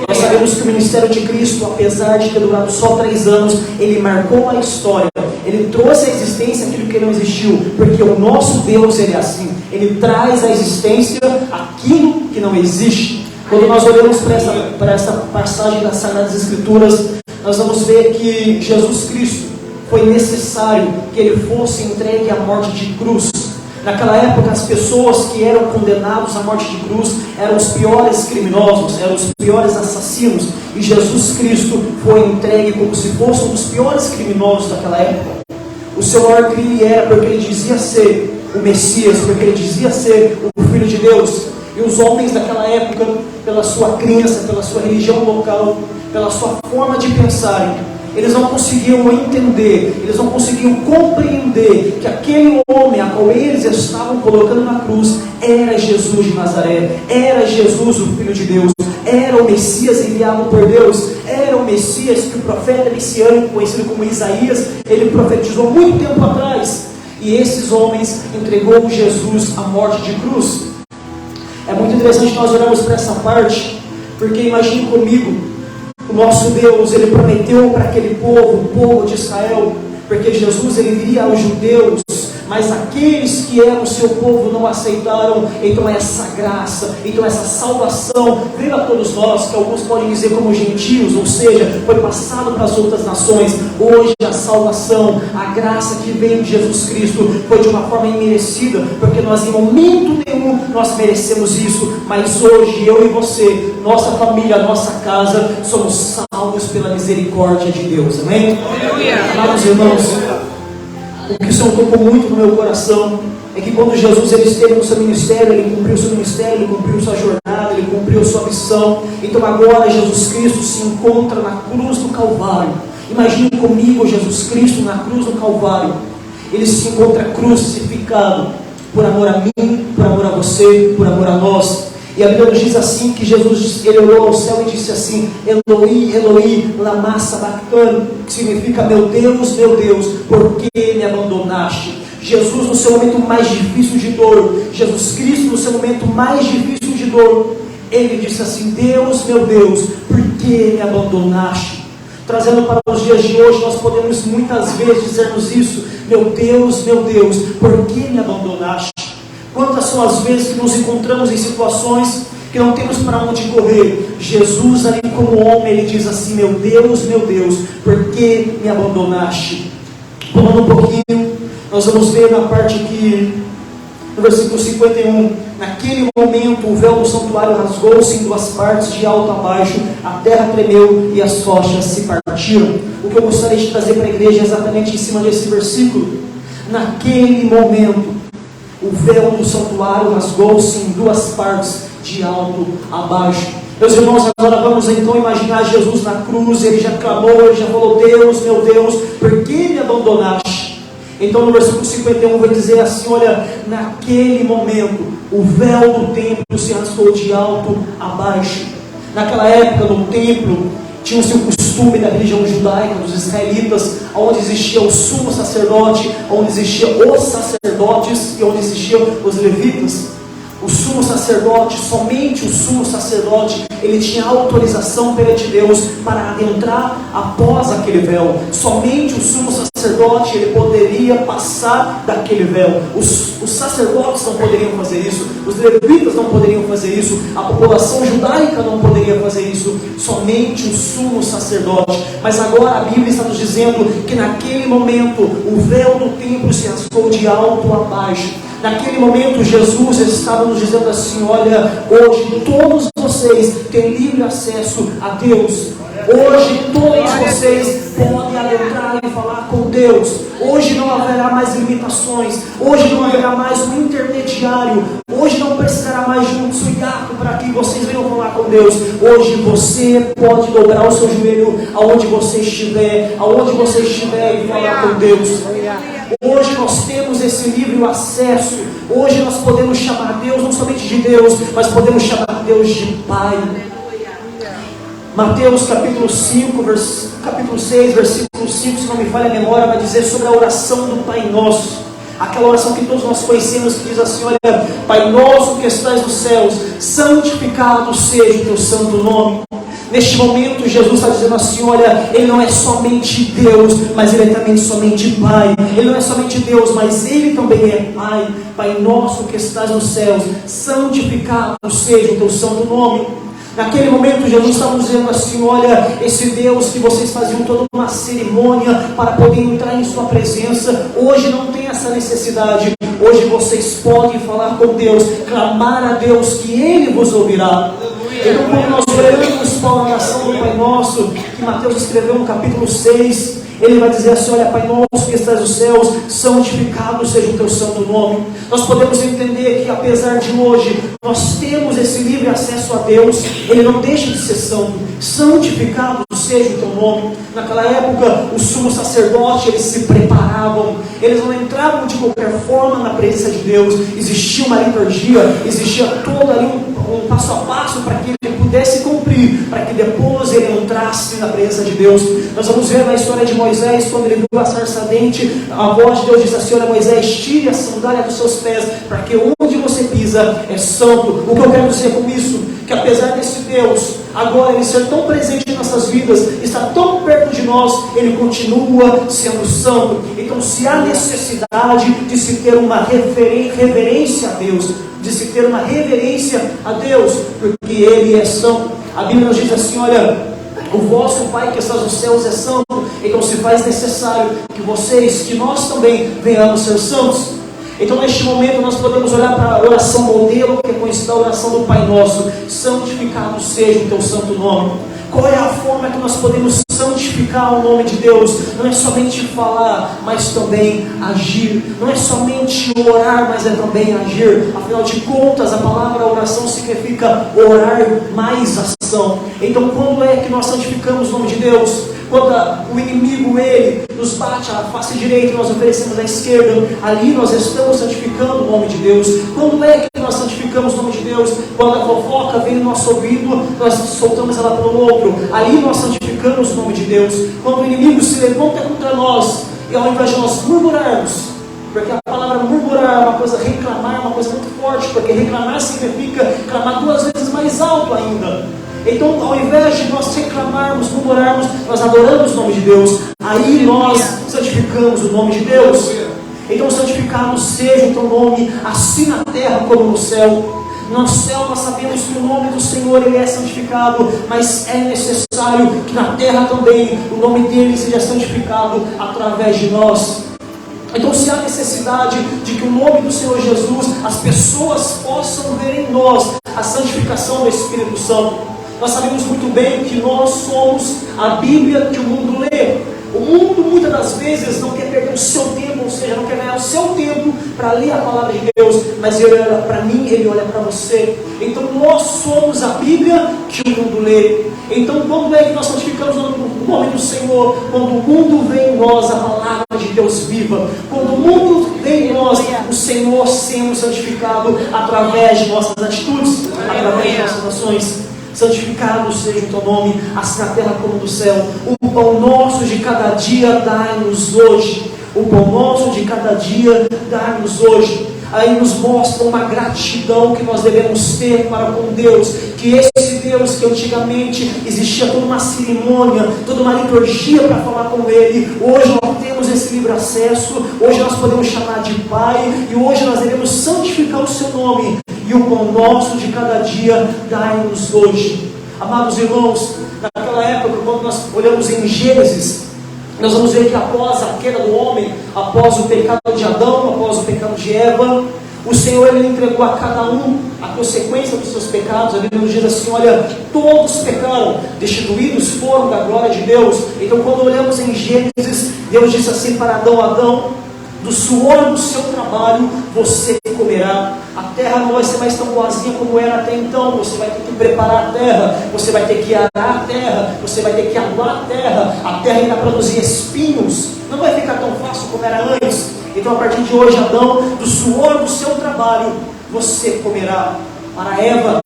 Nós sabemos que o ministério de Cristo, apesar de ter durado só 3 anos, ele marcou a história, ele trouxe à existência aquilo que não existiu, porque o nosso Deus, ele é assim, ele traz à existência aquilo que não existe. Quando nós olhamos para essa passagem das Sagradas Escrituras, nós vamos ver que Jesus Cristo foi necessário que ele fosse entregue à morte de cruz. Naquela época, as pessoas que eram condenadas à morte de cruz eram os piores criminosos, eram os piores assassinos, e Jesus Cristo foi entregue como se fosse um dos piores criminosos daquela época. O seu maior crime era porque ele dizia ser o Messias, porque ele dizia ser o Filho de Deus. E os homens daquela época, pela sua crença, pela sua religião local, pela sua forma de pensar, eles não conseguiam entender, eles não conseguiam compreender que aquele homem a qual eles estavam colocando na cruz era Jesus de Nazaré, era Jesus o Filho de Deus, era o Messias enviado por Deus, era o Messias que o profeta messiânico, conhecido como Isaías, ele profetizou muito tempo atrás. E esses homens entregou Jesus à morte de cruz. É muito interessante nós olharmos para essa parte, porque imagine comigo, o nosso Deus, ele prometeu para aquele povo, o povo de Israel, porque Jesus ele viria aos judeus, mas aqueles que eram o seu povo não aceitaram. Então essa graça, então essa salvação veio a todos nós, que alguns podem dizer como gentios, ou seja, foi passado para as outras nações. Hoje a salvação, a graça que veio de Jesus Cristo foi de uma forma imerecida, porque nós em momento nenhum nós merecemos isso, mas hoje eu e você, nossa família, nossa casa, somos salvos pela misericórdia de Deus, amém? Amados irmãos, o que o Senhor tocou muito no meu coração é que quando Jesus ele esteve no seu ministério, ele cumpriu o seu ministério, ele cumpriu sua jornada, ele cumpriu sua missão. Então agora Jesus Cristo se encontra na cruz do Calvário. Imagine comigo Jesus Cristo na cruz do Calvário. Ele se encontra crucificado por amor a mim, por amor a você, por amor a nós. E a Bíblia nos diz assim, que Jesus, ele olhou ao céu e disse assim: Eloi, Eloi, lama sabachthani, que significa meu Deus, por que me abandonaste? Jesus no seu momento mais difícil de dor, Jesus Cristo no seu momento mais difícil de dor, ele disse assim: Deus, meu Deus, por que me abandonaste? Trazendo para os dias de hoje, nós podemos muitas vezes dizermos isso: meu Deus, por que me abandonaste? Quantas são as vezes que nos encontramos em situações que não temos para onde correr? Jesus ali como homem, ele diz assim: meu Deus, por que me abandonaste? Pulando um pouquinho, nós vamos ver na parte aqui, no versículo 51, naquele momento o véu do santuário rasgou-se em duas partes, de alto a baixo, a terra tremeu e as rochas se partiram. O que eu gostaria de trazer para a igreja é exatamente em cima desse versículo. Naquele momento, o véu do santuário rasgou-se em duas partes, de alto a baixo. Meus irmãos, agora vamos então imaginar Jesus na cruz. Ele já clamou, ele já falou: Deus, meu Deus, por que me abandonaste? Então no versículo 51 vai dizer assim: olha, naquele momento o véu do templo se rasgou de alto a baixo. Naquela época no templo tinha-se o costume da religião judaica, dos israelitas, onde existia o sumo sacerdote, onde existiam os sacerdotes e onde existiam os levitas. O sumo sacerdote, somente o sumo sacerdote, ele tinha autorização perante Deus para adentrar após aquele véu. Somente o sumo sacerdote, ele poderia passar daquele véu. Os sacerdotes não poderiam fazer isso, os levitas não poderiam fazer isso, a população judaica não poderia fazer isso, somente o sumo sacerdote. Mas agora a Bíblia está nos dizendo que naquele momento o véu do templo se rasgou de alto a baixo. Naquele momento Jesus estava nos dizendo assim: olha, hoje todos vocês têm livre acesso a Deus. Hoje todos vocês podem adentrar e falar com Deus. Hoje não haverá mais limitações. Hoje não haverá mais um intermediário. Hoje não precisará mais de um tsuyaku para que vocês venham falar com Deus. Hoje você pode dobrar o seu joelho aonde você estiver e falar com Deus. Hoje nós temos esse livre acesso. Hoje nós podemos chamar Deus não somente de Deus, mas podemos chamar Deus de Pai. Mateus capítulo 6, versículo 5, se não me falha a memória, vai dizer sobre a oração do Pai Nosso. Aquela oração que todos nós conhecemos, que diz assim: olha, Pai Nosso que estás nos céus, santificado seja o teu santo nome. Neste momento Jesus está dizendo assim: olha, Ele não é somente Deus, mas Ele é também somente Pai. Ele não é somente Deus, mas Ele também é Pai. Pai Nosso que estás nos céus, santificado seja o teu santo nome. Naquele momento Jesus estava dizendo assim: olha, esse Deus que vocês faziam toda uma cerimônia para poder entrar em sua presença, hoje não tem essa necessidade. Hoje vocês podem falar com Deus, clamar a Deus, que Ele vos ouvirá. Então, quando nós olhamos para a oração do Pai Nosso, que Mateus escreveu no capítulo 6, ele vai dizer assim: olha, Pai Nosso que estás nos céus, santificado seja o teu santo nome. Nós podemos entender que, apesar de hoje nós temos esse livre acesso a Deus, ele não deixa de ser santo. Santificado seja o teu nome. Naquela época, o sumo sacerdote, eles se preparavam, eles não entravam de qualquer forma na presença de Deus. Existia uma liturgia, existia todo ali um passo a passo para que ele pudesse cumprir, para que depois ele entrasse na presença de Deus. Nós vamos ver na história de Moisés, quando ele viu a sarça ardente, a voz de Deus disse assim: olha, Moisés, tire a sandália dos seus pés, para que onde você pisa é santo. O que eu quero dizer com isso? Que apesar desse Deus, agora ele ser tão presente em nossas vidas, está tão perto de nós, ele continua sendo santo. Então, se há necessidade de se ter uma reverência a Deus, de se ter uma reverência a Deus, porque ele é santo. A Bíblia nos diz assim: olha, o vosso Pai que está nos céus é santo. Então se faz necessário que nós também venhamos ser santos. Então neste momento nós podemos olhar para a oração modelo, que é conhecida a oração do Pai Nosso: santificado seja o teu santo nome. Qual é a forma que nós podemos santificar o nome de Deus? Não é somente falar, mas também agir. Não é somente orar, mas é também agir. Afinal de contas, a palavra oração significa orar mais ação. Então, quando é que nós santificamos o nome de Deus? Quando o inimigo, ele nos bate à face direita e nós oferecemos à esquerda, ali nós estamos santificando o nome de Deus. Quando é que nós santificamos o nome de Deus? Quando a fofoca vem no nosso ouvido, nós soltamos ela pelo outro, ali nós santificamos o nome de Deus. Quando o inimigo se levanta contra nós, e ao invés de nós murmurarmos, porque a palavra murmurar é uma coisa, reclamar é uma coisa muito forte, porque reclamar significa clamar 2 vezes mais alto ainda. Então, ao invés de nós reclamarmos, murmurarmos, nós adoramos o nome de Deus. Aí nós santificamos o nome de Deus. Então, santificado seja o teu nome, assim na terra como no céu. No céu nós sabemos que o nome do Senhor ele é santificado, mas é necessário que na terra também o nome dele seja santificado através de nós. Então, se há necessidade de que o nome do Senhor Jesus, as pessoas possam ver em nós a santificação do Espírito Santo. Nós sabemos muito bem que nós somos a Bíblia que o mundo lê. O mundo muitas das vezes não quer perder o seu tempo, ou seja, não quer ganhar o seu tempo para ler a palavra de Deus, mas ele olha para mim, ele olha para você. Então nós somos a Bíblia que o mundo lê. Então quando é que nós santificamos o nome do Senhor? Quando o mundo vê em nós a palavra de Deus viva. Quando o mundo vê em nós o Senhor sendo santificado através de nossas atitudes, através de nossas ações. Santificado seja o teu nome, assim na terra como no céu. O pão nosso de cada dia dai-nos hoje. O pão nosso de cada dia dai-nos hoje. Aí nos mostra uma gratidão que nós devemos ter para com Deus. Que esse Deus que antigamente existia toda uma cerimônia, toda uma liturgia para falar com Ele, hoje nós temos esse livre acesso, hoje nós podemos chamar de Pai, e hoje nós devemos santificar o seu nome. E o pão nosso de cada dia dai-nos hoje. Amados irmãos, naquela época, quando nós olhamos em Gênesis, nós vamos ver que após a queda do homem, após o pecado de Adão, após o pecado de Eva, o Senhor ele entregou a cada um a consequência dos seus pecados. A Bíblia nos diz assim: olha, todos pecaram, destituídos foram da glória de Deus. Então quando olhamos em Gênesis, Deus disse assim para Adão: do suor do seu trabalho você comerá. A terra não vai ser mais tão boazinha como era até então. Você vai ter que preparar a terra, você vai ter que arar a terra, você vai ter que aguar a terra ainda produzir espinhos. Não vai ficar tão fácil como era antes. Então a partir de hoje, Adão, do suor do seu trabalho você comerá. Para Eva,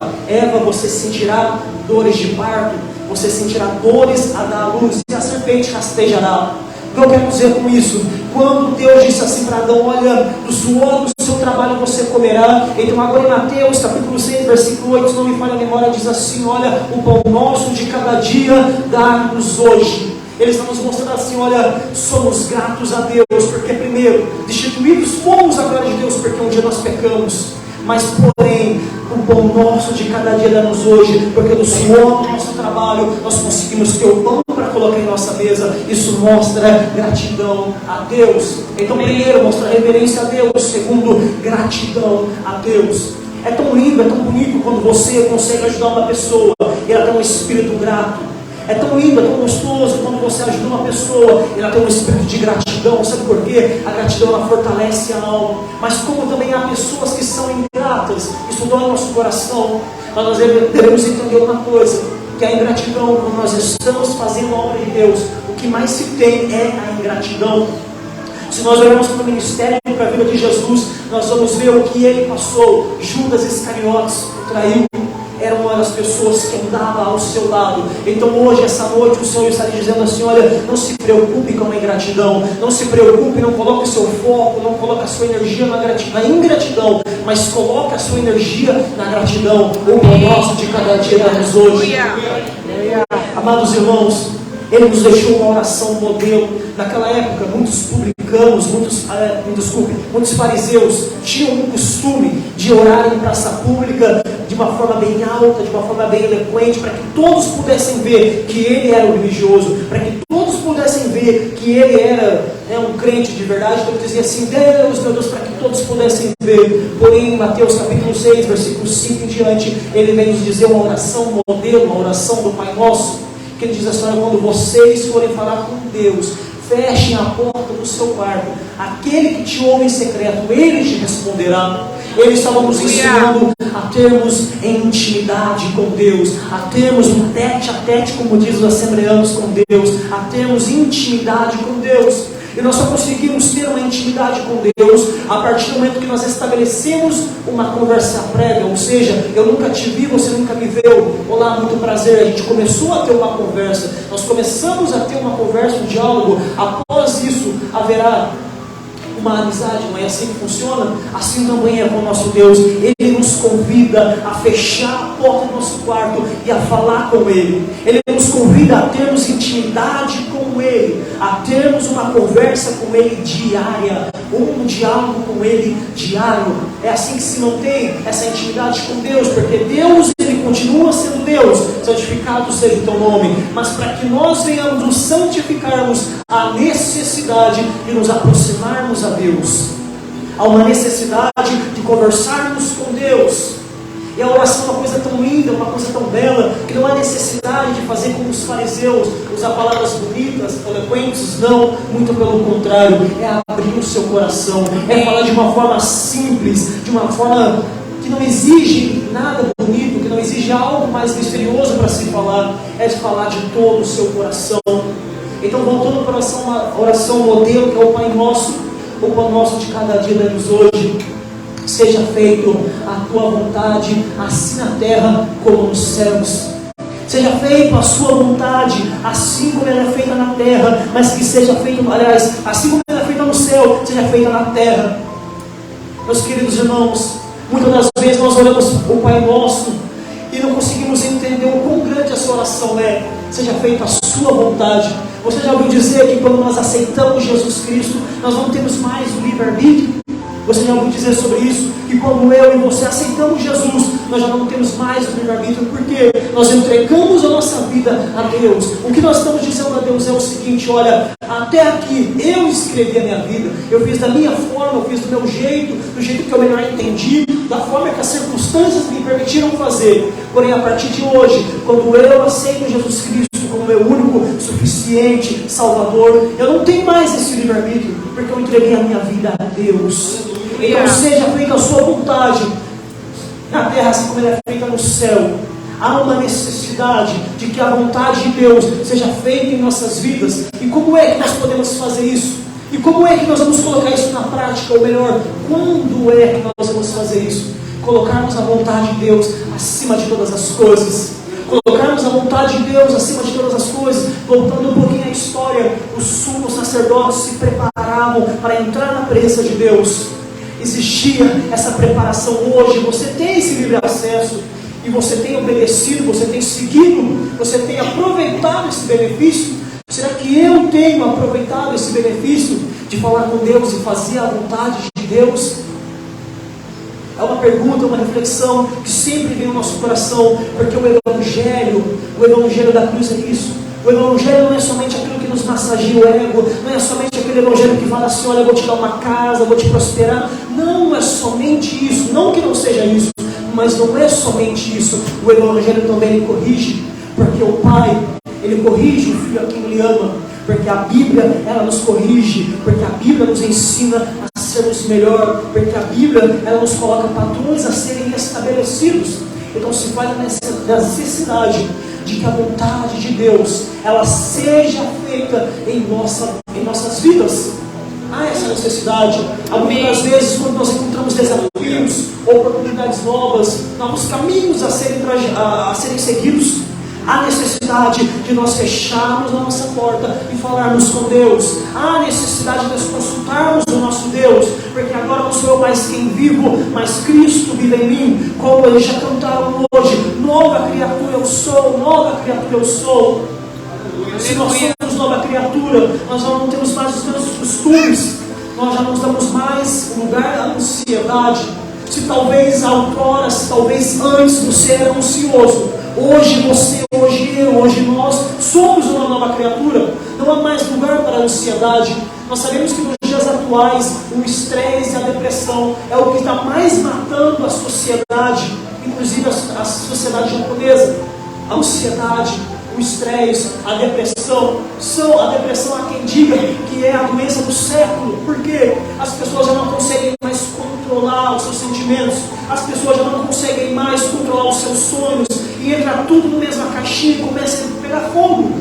você sentirá dores de parto, você sentirá dores a dar à luz, e a serpente rastejará. O que eu quero dizer com isso? Quando Deus disse assim para Adão: olha, do suor do seu trabalho você comerá. Então agora em Mateus capítulo 6, versículo 8, se não me falha a memória, diz assim: olha, o pão nosso de cada dia dá-nos hoje. Ele está nos mostrando assim: olha, somos gratos a Deus, porque primeiro, destituídos fomos a glória de Deus, porque um dia nós pecamos. Mas porém, o pão nosso de cada dia dá-nos hoje, porque do suor do nosso trabalho nós conseguimos ter o pão para colocar em nossa mesa. Isso mostra gratidão a Deus. Então primeiro, mostra reverência a Deus. Segundo, gratidão a Deus. É tão lindo, é tão bonito quando você consegue ajudar uma pessoa e ela tem um espírito grato. É tão lindo, é tão gostoso quando você ajuda uma pessoa e ela tem um espírito de gratidão. Sabe por quê? A gratidão, ela fortalece a alma. Mas como também há pessoas que são ingratas, isso dói no nosso coração. Mas nós devemos entender uma coisa, que a ingratidão, quando nós estamos fazendo a obra de Deus, o que mais se tem é a ingratidão. Se nós olharmos para o ministério e para a vida de Jesus, nós vamos ver o que ele passou. Judas Iscariotes o traiu, era uma das pessoas que andava ao seu lado. Então hoje, essa noite, o Senhor está lhe dizendo assim: olha, não se preocupe com a ingratidão, não se preocupe, não coloque o seu foco, não coloque a sua energia na ingratidão, mas coloque a sua energia na gratidão. O pão nosso de cada dia damos hoje. Amados irmãos, ele nos deixou uma oração modelo. Naquela época, muitos publicanos, muitos fariseus tinham o costume de orar em praça pública de uma forma bem alta, de uma forma bem eloquente, para que todos pudessem ver que ele era o religioso, para que todos pudessem ver que ele era um crente de verdade. Então ele dizia assim: Deus, meu Deus, para que todos pudessem ver. Porém, em Mateus capítulo 6, versículo 5 em diante, ele vem nos dizer uma oração modelo, uma oração do Pai Nosso, que ele diz assim: olha, quando vocês forem falar com Deus, fechem a porta do seu quarto, aquele que te ouve em secreto, ele te responderá. Ele estava nos ensinando a termos intimidade com Deus, a termos um tete a tete, como diz os assembleanos, com Deus, a termos intimidade com Deus. E nós só conseguimos ter uma intimidade com Deus a partir do momento que nós estabelecemos uma conversa prévia. Ou seja, eu nunca te vi, você nunca me viu. Olá, muito prazer. A gente começou a ter uma conversa. Nós começamos a ter uma conversa, um diálogo. Após isso, haverá uma amizade. Não é assim que funciona? Assim também é com o nosso Deus. Ele nos convida a fechar a porta do nosso quarto e a falar com Ele. Ele nos convida a termos intimidade com Ele, a termos uma conversa com Ele diária, um diálogo com Ele diário. É assim que se mantém essa intimidade com Deus, porque Deus, Ele continua sendo Deus, santificado seja o teu nome. Mas para que nós venhamos nos santificarmos, há necessidade de nos aproximarmos a Deus. Há uma necessidade de conversarmos com Deus. E a oração é uma coisa tão linda, uma coisa tão bela, que não há necessidade de fazer como os fariseus, usar palavras bonitas, eloquentes, não, muito pelo contrário, é abrir o seu coração, é falar de uma forma simples, de uma forma que não exige nada bonito, que não exige algo mais misterioso para se falar, é falar de todo o seu coração. Então, voltando para a oração modelo, que é o Pai Nosso, o Pão Nosso de cada dia damos hoje. Seja feito a tua vontade, assim na terra como nos céus. Seja feita a sua vontade, assim como ela é feita na terra, mas que seja feita, aliás, assim como ela é feita no céu, seja feita na terra. Meus queridos irmãos, muitas das vezes nós olhamos o Pai Nosso e não conseguimos entender o quão grande a sua oração é. Seja feita a sua vontade. Você já ouviu dizer que quando nós aceitamos Jesus Cristo, nós não temos mais o livre-arbítrio? Você já ouviu dizer sobre isso? Que quando eu e você aceitamos Jesus, nós já não temos mais o livre-arbítrio, porque nós entregamos a nossa vida a Deus. O que nós estamos dizendo a Deus é o seguinte: olha, até aqui eu escrevi a minha vida, eu fiz da minha forma, eu fiz do meu jeito, do jeito que eu melhor entendi, da forma que as circunstâncias me permitiram fazer. Porém, a partir de hoje, quando eu aceito Jesus Cristo como meu único, suficiente Salvador, eu não tenho mais esse livre-arbítrio, porque eu entreguei a minha vida a Deus. Então seja feita a sua vontade na terra, assim como ela é feita no céu. Há uma necessidade de que a vontade de Deus seja feita em nossas vidas. E como é que nós podemos fazer isso? E como é que nós vamos colocar isso na prática? Ou melhor, quando é que nós vamos fazer isso? Colocarmos a vontade de Deus acima de todas as coisas. Colocarmos a vontade de Deus acima de todas as coisas. Voltando um pouquinho à história, os sumos sacerdotes se preparavam para entrar na presença de Deus. Existia essa preparação. Hoje você tem esse livre acesso, e você tem obedecido, você tem seguido, você tem aproveitado esse benefício. Será que eu tenho aproveitado esse benefício de falar com Deus e fazer a vontade de Deus? É uma pergunta, uma reflexão que sempre vem no nosso coração, porque o Evangelho da cruz é isso. O Evangelho não é somente aquilo que nos massageia o ego, não é somente aquele Evangelho que fala assim: olha, eu vou te dar uma casa, eu vou te prosperar. Não é somente isso, não que não seja isso, Mas não é somente isso. O Evangelho também ele corrige, porque o Pai, ele corrige o Filho a quem ele ama, porque a Bíblia, ela nos corrige, porque a Bíblia nos ensina a sermos melhor, porque a Bíblia, ela nos coloca padrões a serem estabelecidos. Então se faz a necessidade de que a vontade de Deus, ela seja feita em nossas vidas. Há essa necessidade. Algumas vezes, quando nós encontramos desafios, oportunidades novas, novos caminhos a serem seguidos, há necessidade de nós fecharmos a nossa porta e falarmos com Deus. Há necessidade de nós consultarmos o nosso Deus, porque agora não sou eu mais quem vivo, mas Cristo vive em mim. Como eles já cantaram hoje, nova criatura eu sou, nova criatura eu sou. Se nós somos nova criatura, nós já não temos mais os mesmos costumes, nós já não damos mais lugar à ansiedade. Se talvez outrora, se talvez antes você era ansioso, hoje você, hoje eu, hoje nós somos uma nova criatura. Não há mais lugar para a ansiedade. Nós sabemos que nos dias atuais o estresse e a depressão é o que está mais matando a sociedade, inclusive a sociedade japonesa. A ansiedade, o estresse, a depressão. A depressão há quem diga que é a doença do século. Por quê? As pessoas já não conseguem mais controlar os seus sentimentos. As pessoas já não conseguem mais controlar os seus sonhos. E entra tudo na mesma caixinha e começa a pegar fogo.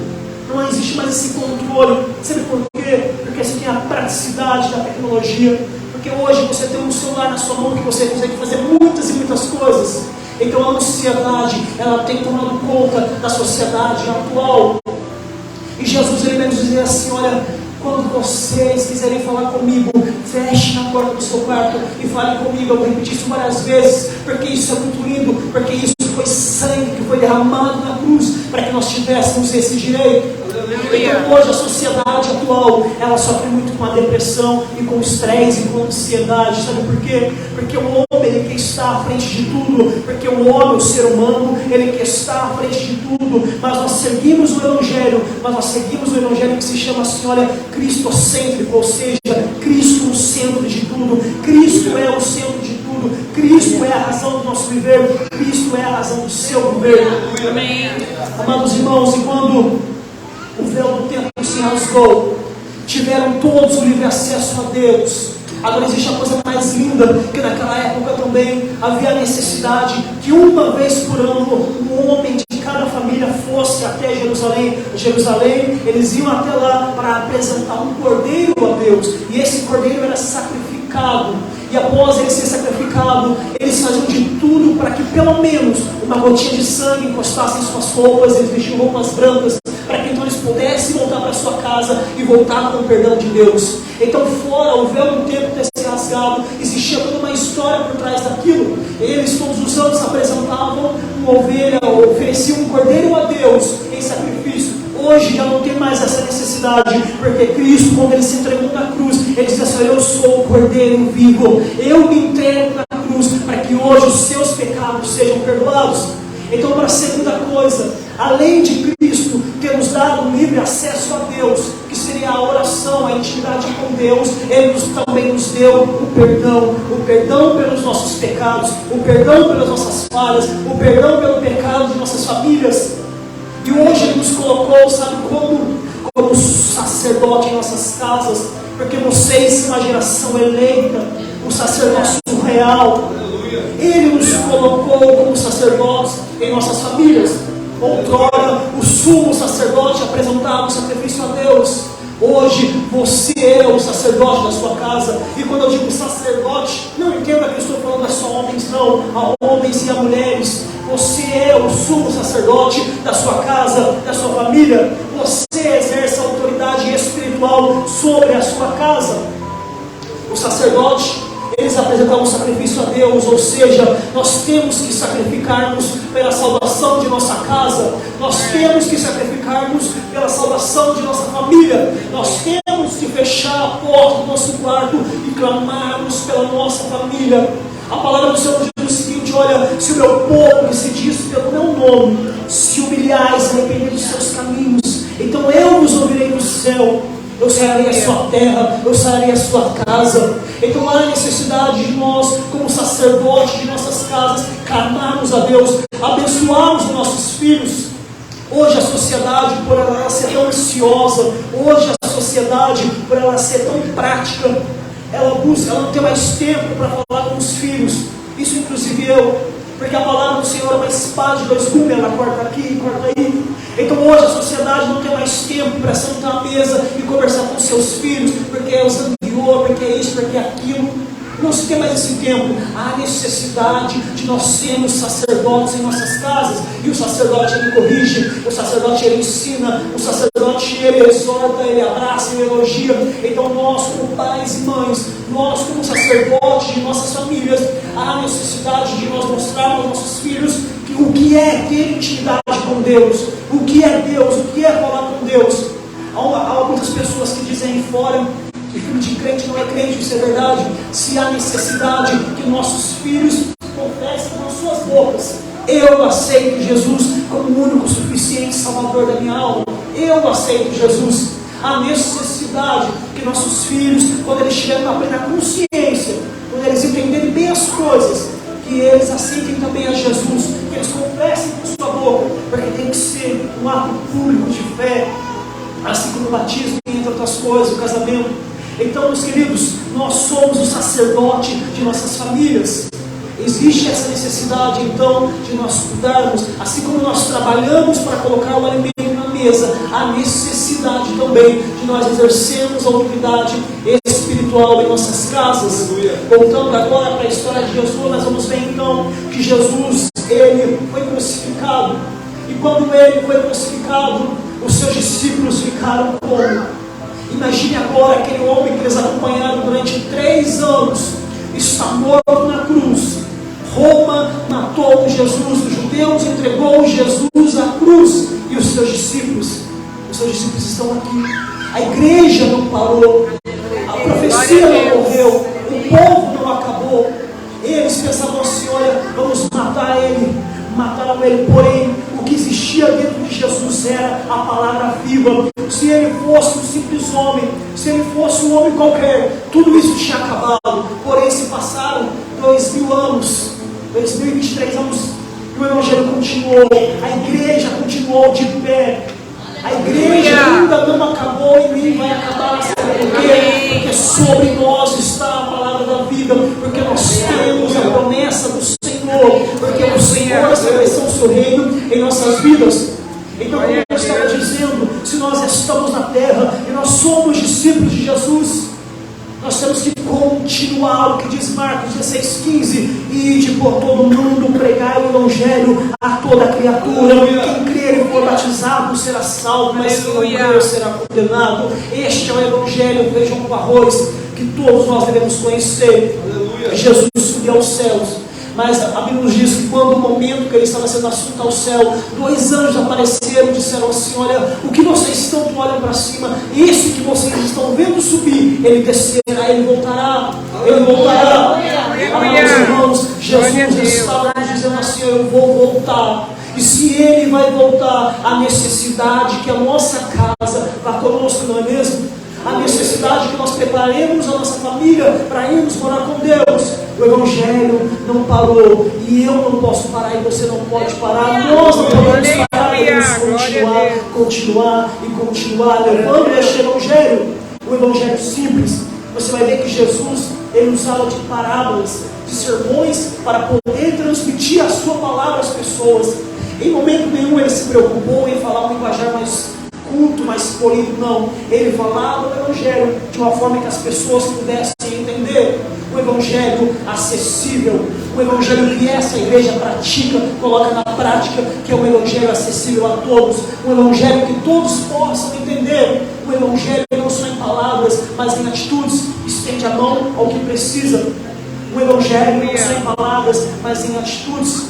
Não existe mais esse controle. Sabe por quê? Porque você tem a praticidade da tecnologia. Porque hoje você tem um celular na sua mão que você consegue fazer muitas e muitas coisas. Então a ansiedade, ela tem tomado conta da sociedade atual. E Jesus ele vai nos dizer assim: olha, quando vocês quiserem falar comigo, feche na porta do seu quarto e fale comigo. Eu repeti isso várias vezes, porque isso é muito lindo, porque isso foi sangue que foi derramado na cruz para que nós tivéssemos esse direito. Então hoje a sociedade atual, ela sofre muito com a depressão e com o estresse e com a ansiedade. Sabe por quê? Porque o homem ele quer estar à frente de tudo, porque o homem, o ser humano, ele quer estar à frente de tudo. Mas nós seguimos o Evangelho que se chama assim, olha, cristocêntrico, ou seja, Cristo no centro de tudo. Cristo é o centro de tudo. Cristo é a razão do nosso viver. Cristo é a razão do seu viver. Amém. Amados irmãos, e quando o véu do templo se rasgou, tiveram todos o livre acesso a Deus. Agora existe a coisa mais linda, que naquela época também havia a necessidade que uma vez por ano um homem de cada família fosse até Jerusalém, eles iam até lá para apresentar um cordeiro a Deus, e esse cordeiro era sacrificado. E após ele ser sacrificado, eles faziam de tudo para que pelo menos uma gotinha de sangue encostasse em suas roupas. Eles vestiam roupas brancas, para que então eles pudessem voltar para sua casa e voltar com o perdão de Deus. Então, fora o véu do templo ter se rasgado, existia toda uma história por trás daquilo. Eles todos os anos apresentavam uma ovelha, ou ofereciam um cordeiro a Deus em sacrifício. Hoje já não tem mais essa necessidade, porque Cristo, quando ele se entregou na cruz, ele disse assim: eu sou o cordeiro vivo, eu me entrego na cruz para que hoje os seus pecados sejam perdoados. Então, para a segunda coisa, além de Cristo ter nos dado um livre acesso a Deus, que seria a oração, a intimidade com Deus, ele também nos deu o perdão pelos nossos pecados, o perdão pelas nossas falhas, o perdão pelo pecado de nossas famílias. E hoje ele nos colocou, sabe como sacerdote em nossas casas, porque vocês são a geração eleita, o sacerdócio real. Ele nos colocou como sacerdotes em nossas famílias. Outrora o sumo sacerdote apresentava o sacrifício a Deus. Hoje você é o sacerdote da sua casa. E quando eu digo sacerdote, não entenda que eu estou falando só homens, não. Há homens e há mulheres. Você é o sumo sacerdote da sua casa, da sua família. Você exerce a autoridade espiritual sobre a sua casa. O sacerdote, eles apresentavam um sacrifício a Deus, ou seja, nós temos que sacrificarmos pela salvação de nossa casa, nós temos que sacrificarmos pela salvação de nossa família, nós temos que fechar a porta do nosso quarto e clamarmos pela nossa família. A palavra do Senhor diz o seguinte: olha, se o meu povo, que se diz pelo meu nome, se humilhar e se arrepender dos seus caminhos, então eu vos ouvirei do céu eu sararei a sua terra, eu sararei a sua casa. Então há necessidade de nós, como sacerdotes de nossas casas, clamarmos a Deus, abençoarmos os nossos filhos. Hoje a sociedade, por ela ser tão ansiosa, hoje a sociedade, por ela ser tão prática, ela não tem mais tempo para falar com os filhos. Isso inclusive eu, porque a palavra do Senhor é uma espada de dois gumes, ela corta aqui, corta aí. Então hoje a sociedade não tem mais tempo para sentar à mesa e conversar com seus filhos, porque é os anterior, porque é isso, porque é aquilo. Não se tem mais esse tempo. Há necessidade de nós sermos sacerdotes em nossas casas. E o sacerdote ele corrige, o sacerdote ele ensina, o sacerdote ele exorta, ele abraça, ele elogia. Então nós como pais e mães, nós como sacerdotes de nossas famílias, há necessidade de nós mostrarmos aos nossos filhos que o que é ter intimidade com Deus, o que é Deus, o que é falar com Deus. Há muitas pessoas que dizem aí fora que filho de crente não é crente, isso é verdade. Se há necessidade que nossos filhos confessem com as suas bocas: eu aceito Jesus como o único suficiente Salvador da minha alma, eu aceito Jesus. Há necessidade que nossos filhos, quando eles estiverem na plena consciência, quando eles entenderem bem as coisas, que eles aceitem também a Jesus, que eles confessem com sua boca, porque tem que ser um ato público de fé, assim como o batismo, entre outras coisas, o casamento. Então, meus queridos, nós somos o sacerdote de nossas famílias. Existe essa necessidade, então, de nós cuidarmos, assim como nós trabalhamos para colocar o alimento na mesa, há necessidade também de nós exercermos a autoridade espiritual em nossas casas. Voltando agora para a história de Jesus, nós vamos ver então que Jesus, ele foi crucificado. E quando ele foi crucificado, os seus discípulos ficaram como? Imagine agora aquele homem que eles acompanharam durante 3 anos, está morto na cruz. Roma matou Jesus, os judeus entregou Jesus à cruz. E os seus discípulos estão aqui. A igreja não parou, a profecia não morreu, o povo não acabou. Eles pensavam assim: olha, vamos matar ele. Mataram ele, porém o que existia dentro de Jesus era a palavra viva. Se ele fosse um simples homem, se ele fosse um homem qualquer, tudo isso tinha acabado. Porém se passaram 2000 anos, 2023 anos, e o Evangelho continuou, a igreja continuou de pé. A igreja ainda não acabou e nem vai acabar. Sabe por quê? Porque sobre nós está a palavra da vida, porque nós temos a promessa do Senhor, porque o Senhor estabeleceu o seu reino em nossas vidas. Então, como eu estava dizendo, se nós estamos na terra e nós somos discípulos de Jesus, nós temos que continuar o que diz Marcos 16,15: ide por todo o mundo, pregai o Evangelho a toda criatura. Quem crer e for batizado será salvo, mas quem não crer será condenado. Este é o Evangelho, vejam com arroz, que todos nós devemos conhecer. Jesus subiu aos céus. Mas a Bíblia nos diz que quando o momento que ele estava sendo assunto ao céu, 2 anjos apareceram e disseram assim: olha, o que vocês tanto olham para cima, esse que vocês estão vendo subir, ele descerá, ele voltará. Ele voltará. Amados irmãos, Jesus estava nos dizendo assim: eu vou voltar. E se ele vai voltar, a necessidade que a nossa casa vá conosco, não é mesmo? A necessidade que nós preparemos a nossa família para irmos morar com Deus. O Evangelho não parou, e eu não posso parar, e você não pode parar. Nós não podemos parar, devemos continuar levando este Evangelho. O Evangelho simples. Você vai ver que Jesus, ele usava de parábolas, de sermões, para poder transmitir a sua palavra às pessoas. Em momento nenhum ele se preocupou em falar um linguajar mais culto, mais polido, não. Ele falava o Evangelho de uma forma que as pessoas pudessem entender. O Evangelho acessível, o Evangelho que essa igreja pratica, coloca na prática, que é um Evangelho acessível a todos, um Evangelho que todos possam entender, um Evangelho não só em palavras, mas em atitudes, estende a mão ao que precisa, um Evangelho não só em palavras, mas em atitudes.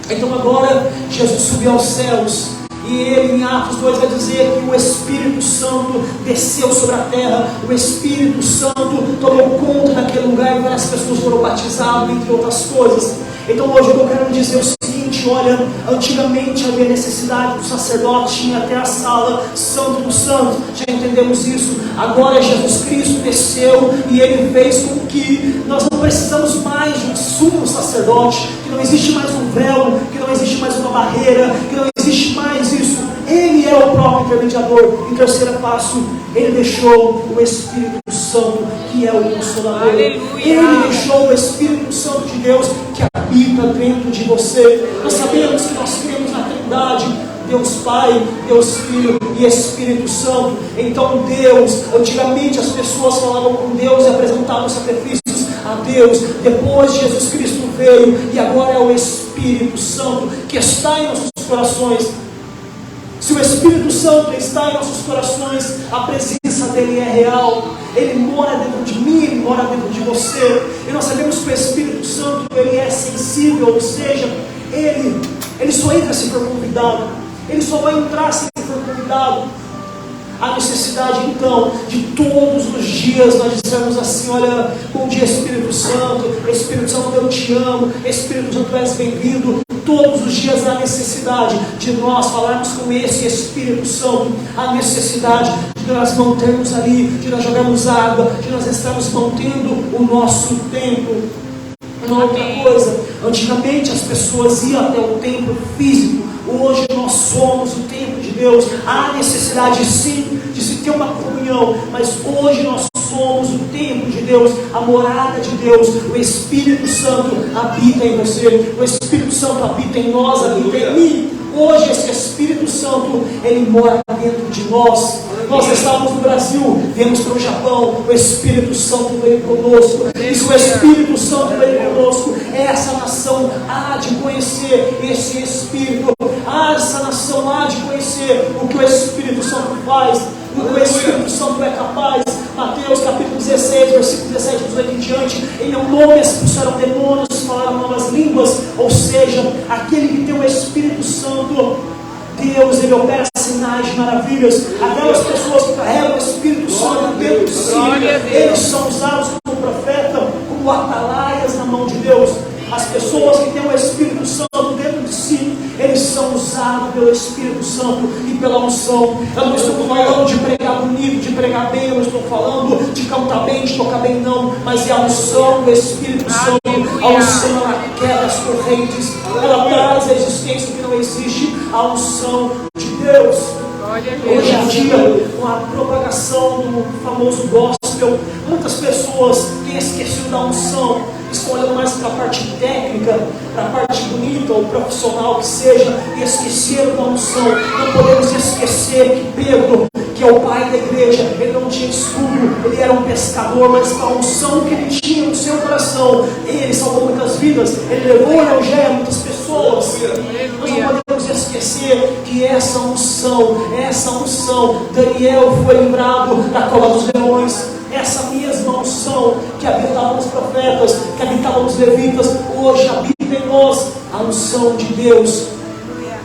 Então agora Jesus subiu aos céus, e ele em Atos 2 vai dizer que o Espírito Santo desceu sobre a terra, o Espírito Santo tomou conta daquele lugar e várias pessoas foram batizadas, entre outras coisas. Então hoje eu quero dizer o seguinte: seguinte: olha, antigamente havia necessidade do sacerdote, tinha até a sala Santo dos Santos, já entendemos isso. Agora Jesus Cristo desceu e Ele fez com que nós não precisamos mais de um sumo sacerdote, que não existe mais um véu, que não existe mais uma barreira, que não existe mais isso. Ele é o próprio intermediador. Em terceiro passo, Ele deixou o Espírito Santo, que é o Consolador. Aleluia. Ele deixou o Espírito Santo de Deus que habita dentro de você. Nós sabemos que nós cremos na Trindade, Deus Pai, Deus Filho e Espírito Santo. Então Deus, antigamente as pessoas falavam com Deus e apresentavam sacrifícios a Deus. Depois Jesus Cristo veio e agora é o Espírito Santo que está em nossos corações. Se o Espírito Santo está em nossos corações, a presença dele é real. Ele mora dentro de mim, ele mora dentro de você. E nós sabemos que o Espírito Santo, ele é sensível, ou seja, ele só entra se for convidado. Ele só vai entrar se for convidado. A necessidade então de todos os dias nós dizemos assim: olha, bom dia Espírito Santo, eu te amo, Espírito Santo, tu és bem-vindo. Todos os dias há necessidade de nós falarmos com esse Espírito Santo, há necessidade de nós mantermos ali, de nós jogarmos água, de nós estarmos mantendo o nosso templo. Uma outra coisa, antigamente as pessoas iam até o templo físico, hoje nós somos o templo de Deus. Há necessidade sim de se ter uma comunhão, mas hoje nós somos o templo de Deus, a morada de Deus. O Espírito Santo habita em você, o Espírito Santo habita em nós, habita em mim. Hoje esse Espírito Santo, ele mora dentro de nós. Nós estávamos no Brasil, viemos para o Japão, o Espírito Santo veio conosco. E se o Espírito Santo veio conosco, essa nação há de conhecer esse Espírito. Essa nação há de conhecer o que o Espírito Santo faz, o que o Espírito Santo é capaz. Mateus capítulo 16, versículo 17, 18 em diante: em meu nome expulsaram demônios, falaram novas línguas. Ou seja, aquele que tem o Espírito Santo, Deus, ele opera sinais de maravilhas. Aquelas pessoas que carregam o Espírito Santo dentro de si, eles são usados como profeta, como atalaias na mão de Deus. As pessoas que têm o Espírito Santo dentro de si, eles são usados pelo Espírito Santo e pela unção. Eu não estou falando de pregar bonito, de pregar bem, eu não estou falando de cantar bem, de tocar bem, não. Mas é a unção do Espírito Santo. A unção, ela quebra as correntes, ela traz a existência que não existe. A unção de Deus. Hoje em dia, com a propagação do famoso gospel, muitas pessoas têm esquecido da unção, estão olhando mais para a parte técnica, para a parte bonita ou profissional que seja, e esqueceram da unção. Não podemos esquecer que Pedro, que é o pai da igreja, ele não tinha estudo, ele era um pescador, mas com a unção que ele tinha no seu coração, ele salvou muitas vidas, ele levou o evangelho a muitas pessoas. Nós não podemos esquecer que essa unção, Daniel foi livrado da cova dos leões. Essa mesma unção que habitava nos profetas, que habitava nos levitas, hoje habita em nós, a unção de Deus.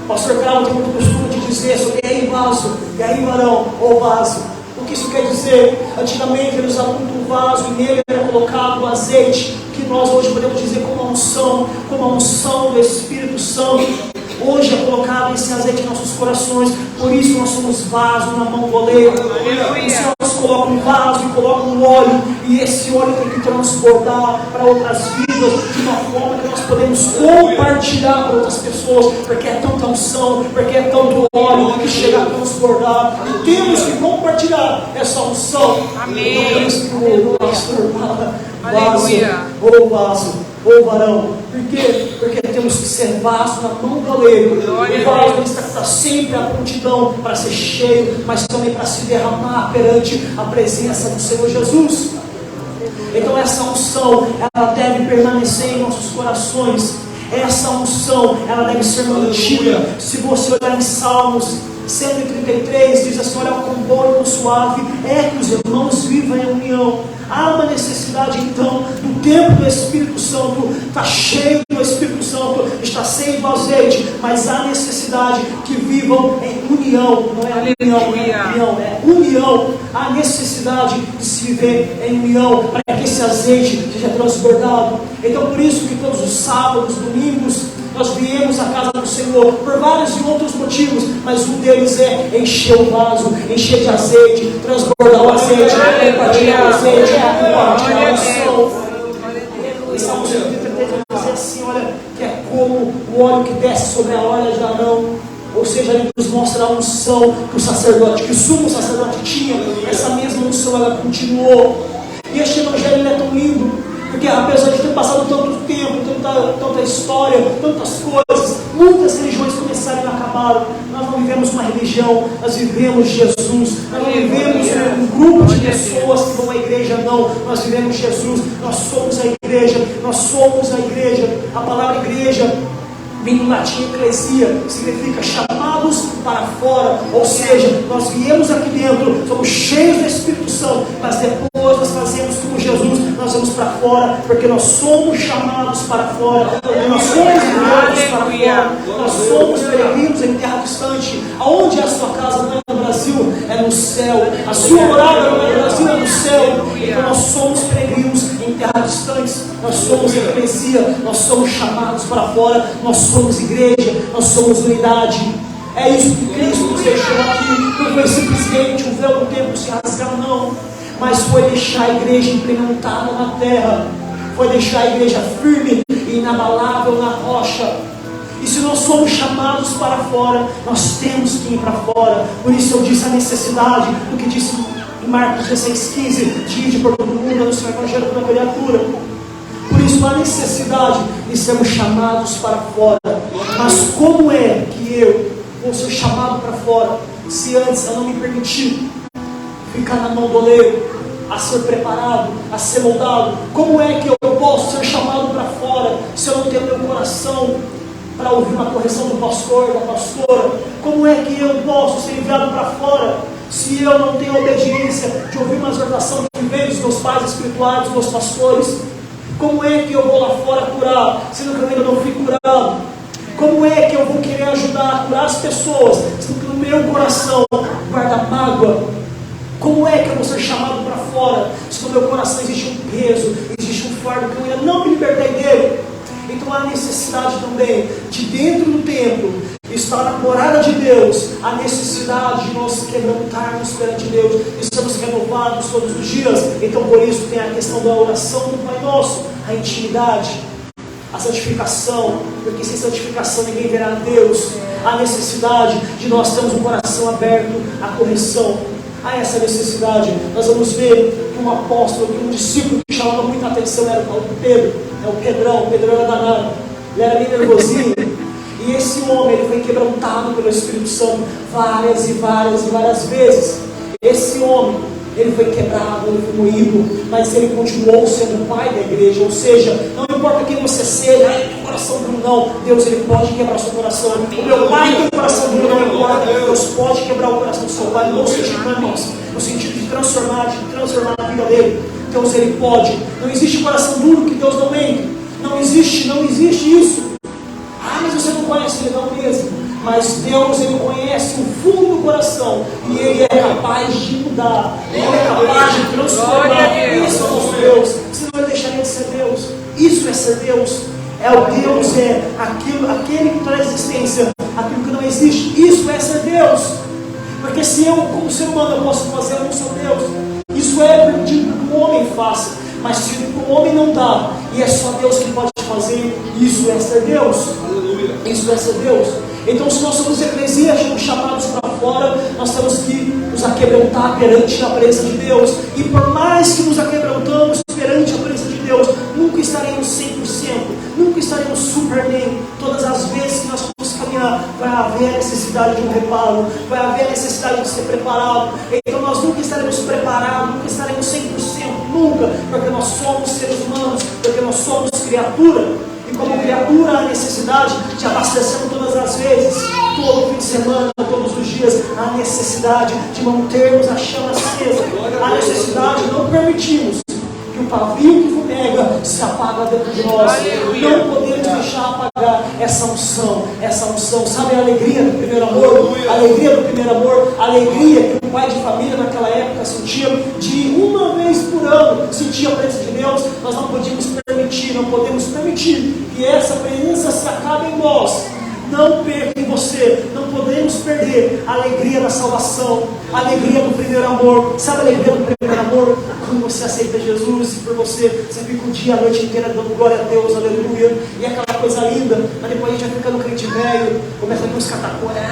Pastor Carlos tem muito costume de dizer sobre: e aí vaso, e aí varão, ou vaso. O que isso quer dizer? Antigamente eles usavam muito vaso e nele era colocado o azeite, que nós hoje podemos dizer como a unção do Espírito Santo. Hoje é colocado esse azeite em nossos corações, por isso nós somos vasos na mão do oleiro. Os Senhor coloca um vaso e coloca um óleo, e esse óleo tem que transbordar para outras vidas, de uma forma que nós podemos compartilhar com outras pessoas, porque é tanta unção, porque é tanto óleo que chega a transbordar, e temos que compartilhar essa unção. Amém. Então, por isso que o pastor fala: vaso, ou varão. Por quê? Porque temos que ser vaso na mão do oleiro. O vaso está sempre à prontidão para ser cheio, mas também para se derramar perante a presença do Senhor Jesus. Então essa unção, ela deve permanecer em nossos corações. Essa unção, ela deve ser mantida. Se você olhar em Salmos 133, diz assim: olha, quão bom e quão suave é que os irmãos vivam em união. Há uma necessidade então do tempo do Espírito Santo, está cheio do Espírito Santo, está sem azeite, mas há necessidade que vivam em união. Não é união, é união. Há necessidade de se viver em união, para que esse azeite seja transbordado. Então por isso que todos os sábados, domingos, Nós viemos à casa do Senhor por vários e outros motivos, mas um deles é encher o vaso, encher de azeite, transbordar o azeite, compartilhar o azeite, compartilhar o sol. E Salmo 133 vai dizer assim, olha, que é como o óleo que desce sobre a hora de Arão. Ou seja, ele nos mostra a unção que o sacerdote, que o sumo sacerdote tinha. Essa mesma unção, ela continuou. E este evangelho ele é tão lindo, porque apesar de ter passado tanto tempo, tanta história, tantas coisas, muitas religiões começaram e acabaram. Nós não vivemos uma religião, nós vivemos Jesus. Nós não vivemos um grupo de pessoas que vão à igreja, não. Nós vivemos Jesus, nós somos a igreja, nós somos a igreja. A palavra igreja vem do latim eclesia, significa chamados para fora, ou seja, nós viemos aqui dentro, somos cheios do Espírito Santo, mas depois nós fazemos como Jesus, nós vamos para fora, porque nós somos chamados para fora, nós somos enviados para fora, nós somos peregrinos em terra distante. Aonde é a sua casa? Não é no Brasil, é no céu. A sua morada não é no Brasil, é no céu. Então nós somos peregrinos em terra distante, nós somos eclesia, nós somos chamados para fora, nós somos igreja, nós somos unidade. É isso que Cristo nos deixou aqui. Não foi simplesmente um véu do tempo se rasgar, não, mas foi deixar a igreja implementada na terra, foi deixar a igreja firme e inabalável na rocha. E se nós somos chamados para fora, nós temos que ir para fora. Por isso eu disse a necessidade do que disse em Marcos 16,15, de ir por todo mundo, no seu evangelho para a criatura. Por isso há necessidade de sermos chamados para fora. Mas como é que eu vou ser chamado para fora, se antes eu não me permitir ficar na mão do oleiro, a ser preparado, a ser moldado? Como é que eu posso ser chamado para fora, se eu não tenho meu coração para ouvir uma correção do pastor, da pastora? Como é que eu posso ser enviado para fora, se eu não tenho obediência de ouvir uma exortação que vem dos meus pais espirituais, dos meus pastores? Como é que eu vou lá fora curar, sendo que eu ainda não fui curado? Como é que eu vou querer ajudar a curar as pessoas, sendo que no meu coração guarda mágoa? Como é que eu vou ser chamado para fora, se no meu coração existe um peso, existe um fardo que eu ainda não me libertei dele? Então há necessidade também de, dentro do templo, estar na morada de Deus, a necessidade de nós quebrantarmos perante Deus, estamos renovados todos os dias. Então por isso tem a questão da oração do Pai Nosso, a intimidade, a santificação, porque sem santificação ninguém verá a Deus. A necessidade de nós termos um coração aberto à correção. Há essa necessidade. Nós vamos ver que um apóstolo, que um discípulo que chamava muita atenção era o Pedro, o Pedrão. O Pedrão era danado, ele era meio nervosinho. E esse homem, ele foi quebrantado pelo Espírito Santo várias e várias vezes. Esse homem, ele foi quebrado, ele foi moído, mas ele continuou sendo o pai da igreja. Ou seja, não importa quem você seja, coração duro não, Deus ele pode quebrar seu coração. O meu pai tem um coração duro, não importa, Deus pode quebrar o coração do seu pai, no sentido, irmãos, no sentido de transformar a vida dele. Deus ele pode. Não existe coração duro que Deus não entre. Não existe isso. Ah, mas você não conhece ele, não mesmo. Mas Deus, ele conhece o fundo do coração e ele é capaz de mudar, ele é capaz de transformar. Isso é o nosso Deus, senão ele deixaria de ser Deus. Isso é ser Deus. É o Deus, é aquele que traz existência, aquilo que não existe. Isso é ser Deus. Porque se eu, como ser humano, eu posso fazer, eu não sou Deus. Isso é permitido que o homem faça. Mas se o homem não dá, e é só Deus que pode fazer, isso é ser Deus. Isso é ser Deus. Então, se nós somos eclesia, chamados para fora, nós temos que nos aquebrantar perante a presença de Deus. E por mais que nos aquebrantamos perante a presença de Deus, nunca estaremos 100%, nunca estaremos super bem. Todas as vezes que nós vamos caminhar, vai haver a necessidade de um reparo, vai haver a necessidade de ser preparado. Então nós nunca estaremos preparados, nunca estaremos 100%, nunca, porque nós somos seres humanos, porque nós somos criatura. E como criatura, há necessidade de abastecermos todas as vezes, todo fim de semana, todos os dias, há necessidade de mantermos a chama acesa, há necessidade de não permitirmos que o pavio que fumega se apaga dentro de nós. Não podemos deixar apagar essa unção, sabe a alegria do primeiro amor? A alegria do primeiro amor, a alegria que o pai de família naquela época sentia, de uma vez por ano sentia a presença de Deus. Nós não podíamos permitir, não podemos permitir que essa presença se acabe em nós. Não perca em você, não podemos perder a alegria da salvação, a alegria do primeiro amor. Sabe a alegria do primeiro amor? Quando você aceita Jesus e por você fica o dia, a noite inteira dando glória a Deus, aleluia, e aquela coisa linda, mas depois a gente vai ficando crente velho, começa a ter uns catacores.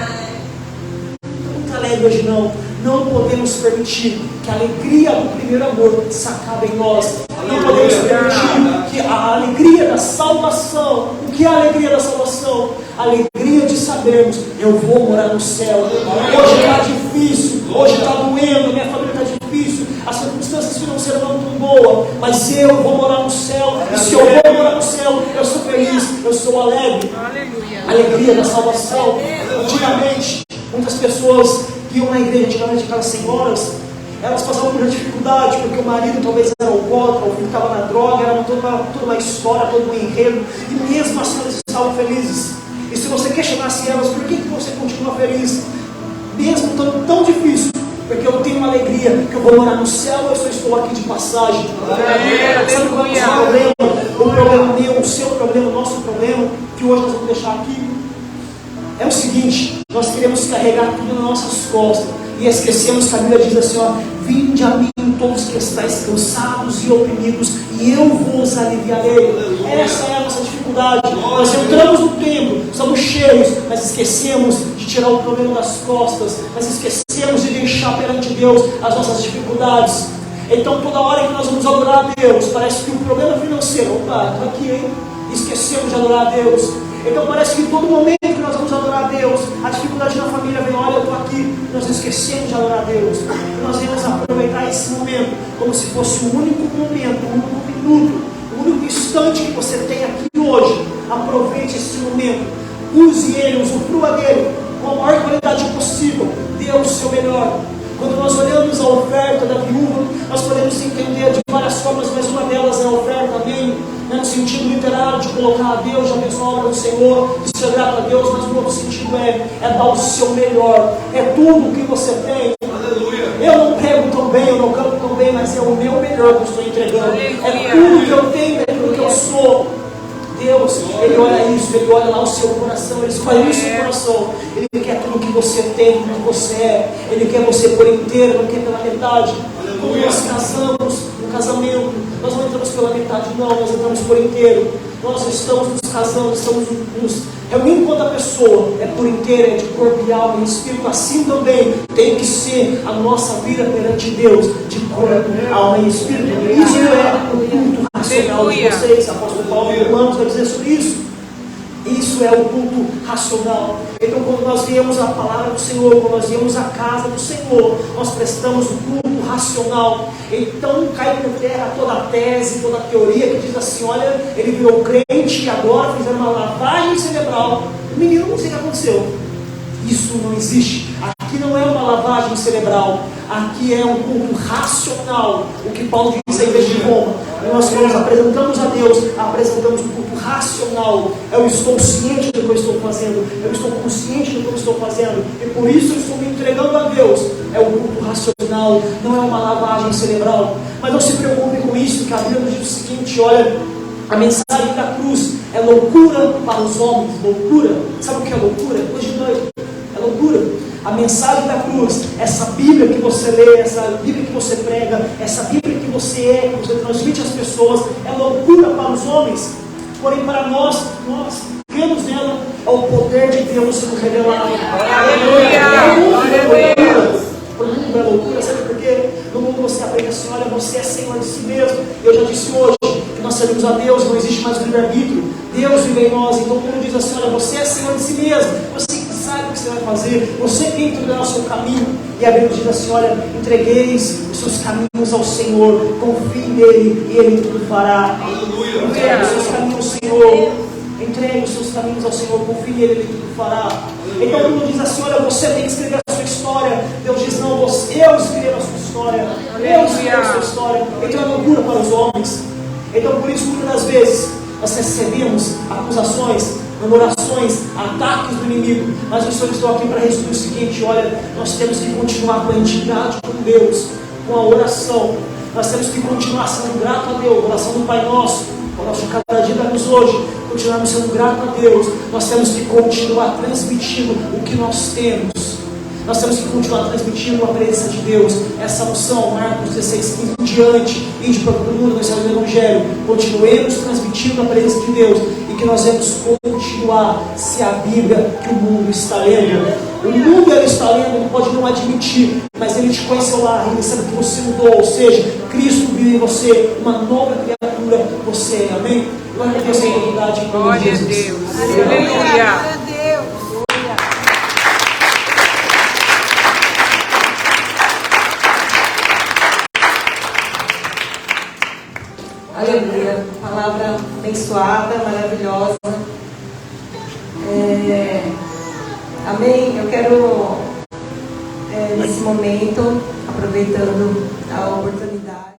Não está alegre hoje não. Não podemos permitir que a alegria do primeiro amor se acabe em nós. Não podemos permitir que a alegria da salvação, o que é a alegria da salvação? A alegria de sabermos, eu vou morar no céu. Hoje está difícil, hoje está doendo, minha família está difícil, as circunstâncias financeiras não estão boas, mas eu vou morar no céu. E se eu vou morar no céu, eu sou feliz, eu sou alegre. A alegria da salvação. Antigamente, muitas pessoas que iam na igreja, antigamente aquelas senhoras, elas passavam por dificuldade, porque o marido talvez era alcoólatra, o filho estava na droga, era toda uma história, todo um enredo, e mesmo assim elas estavam felizes. E se você questionasse elas, por que você continua feliz? Mesmo estando tão difícil, porque eu tenho uma alegria, que eu vou morar no céu, eu só estou aqui de passagem. Sabe qual é o seu problema? O problema meu, o seu problema, o nosso problema, que hoje nós vamos deixar aqui, é o seguinte: nós queremos carregar tudo nas nossas costas e esquecemos que a Bíblia diz assim, ó: vinde a mim todos que estáis cansados e oprimidos, e eu vos aliviarei. Essa é a nossa dificuldade. Nós entramos no templo, somos cheios, mas esquecemos de tirar o problema das costas, mas esquecemos de deixar perante Deus as nossas dificuldades. Então toda hora que nós vamos adorar a Deus, parece que o problema financeiro, opa, estou aqui, hein? Esquecemos de adorar a Deus. Então parece que em todo momento que nós vamos adorar a Deus, a dificuldade na família vem, olha, eu estou aqui, nós esquecemos de adorar a Deus. E nós vamos aproveitar esse momento como se fosse o único momento, o único minuto, o único instante que você tem aqui hoje. Aproveite esse momento, use ele, usufrua dele com a maior qualidade possível, dê o seu melhor. Quando nós olhamos a oferta da viúva, nós podemos entender de várias formas, mas uma delas é a oferta, amém? No sentido literário de colocar a Deus, de abençoar a obra do Senhor, de ser grato a Deus, mas no outro sentido é dar o seu melhor, é tudo o que você tem. Aleluia. Eu não prego tão bem, eu não canto tão bem, mas é o meu melhor que eu estou entregando. É tudo que eu tenho, é tudo que eu sou. Deus, Ele olha isso, Ele olha lá o seu coração, Ele escolhe o seu coração. Ele quer tudo que você tem, tudo que você é. Ele quer você por inteiro, não quer pela metade. Quando nós casamos, no casamento, nós não entramos pela metade, não, nós entramos por inteiro. Nós estamos nos casando, estamos nos reunindo com outra pessoa, é por inteiro, é de corpo e alma e espírito. Assim também tem que ser a nossa vida perante Deus, de corpo, alma e espírito. Isso é o culto racional de vocês. Apóstolo Paulo em Romanos vai dizer sobre isso. Isso é o culto racional. Então, quando nós viemos a palavra do Senhor, quando nós viemos a casa do Senhor, nós prestamos o culto racional. Então cai por terra toda a tese, toda a teoria que diz assim: olha, ele virou crente e agora fizeram uma lavagem cerebral. O menino não sei o que aconteceu. Isso não existe. Aqui não é uma lavagem cerebral, aqui é um culto racional. O que Paulo diz em vez de Roma, nós apresentamos a Deus, apresentamos um culto racional. Eu estou ciente do que eu estou fazendo, eu estou consciente do que eu estou fazendo, e por isso eu estou me entregando a Deus. É um culto racional, não é uma lavagem cerebral. Mas não se preocupe com isso, que a Bíblia nos diz o seguinte: olha, a mensagem da cruz é loucura para os homens. Loucura, sabe o que é loucura? Coisa de doido, é loucura. A mensagem da cruz, essa Bíblia que você lê, essa Bíblia que você prega, essa Bíblia que você é, que você transmite às pessoas, é loucura para os homens. Porém, para nós cremos nela, é o poder de Deus sendo revelado. Aleluia! Para o mundo é loucura, sabe por quê? No mundo você aprende assim: olha, você é Senhor de si mesmo. Eu já disse hoje que nós servimos a Deus, não existe mais livre-arbítrio. Deus vive em nós. Então o mundo diz assim: olha, você é Senhor de si mesmo. Você sabe o que você vai fazer, você tem que entregar o seu caminho. E a Bíblia diz assim: olha, entregueis os seus caminhos ao Senhor, confie nele e ele tudo fará. Aleluia. Entregue os seus caminhos ao Senhor, entregue os seus caminhos ao Senhor, confie nele e ele tudo fará. Então o mundo diz assim: olha, você tem que escrever a sua história. Deus diz: não, eu escrevo a sua história, eu escrevo a sua história. Então é loucura para os homens. Então por isso muitas das vezes nós recebemos acusações, murmurações, ataques do inimigo, mas eu só estou aqui para resumir o seguinte: olha, nós temos que continuar com a intimidade com Deus, com a oração. Nós temos que continuar sendo grato a Deus, oração do Pai Nosso. ao nosso cada dia darmos hoje, continuarmos sendo grato a Deus, nós temos que continuar transmitindo o que nós temos. Nós temos que continuar transmitindo a presença de Deus, essa unção, Marcos 16, 15 em diante, ide para todo mundo, nós do Evangelho. Continuemos transmitindo a presença de Deus e que nós vamos continuar se a Bíblia que o mundo está lendo. O mundo ele está lendo, ele pode não admitir, mas ele te conheceu lá, ele sabe que você mudou, ou seja, Cristo vive em você, uma nova criatura, você é, amém? Glória a Deus, a autoridade, em nome de Glória a Jesus. Deus. Aleluia. Aleluia. Palavra abençoada, maravilhosa. Amém. Eu quero, nesse momento, aproveitando a oportunidade,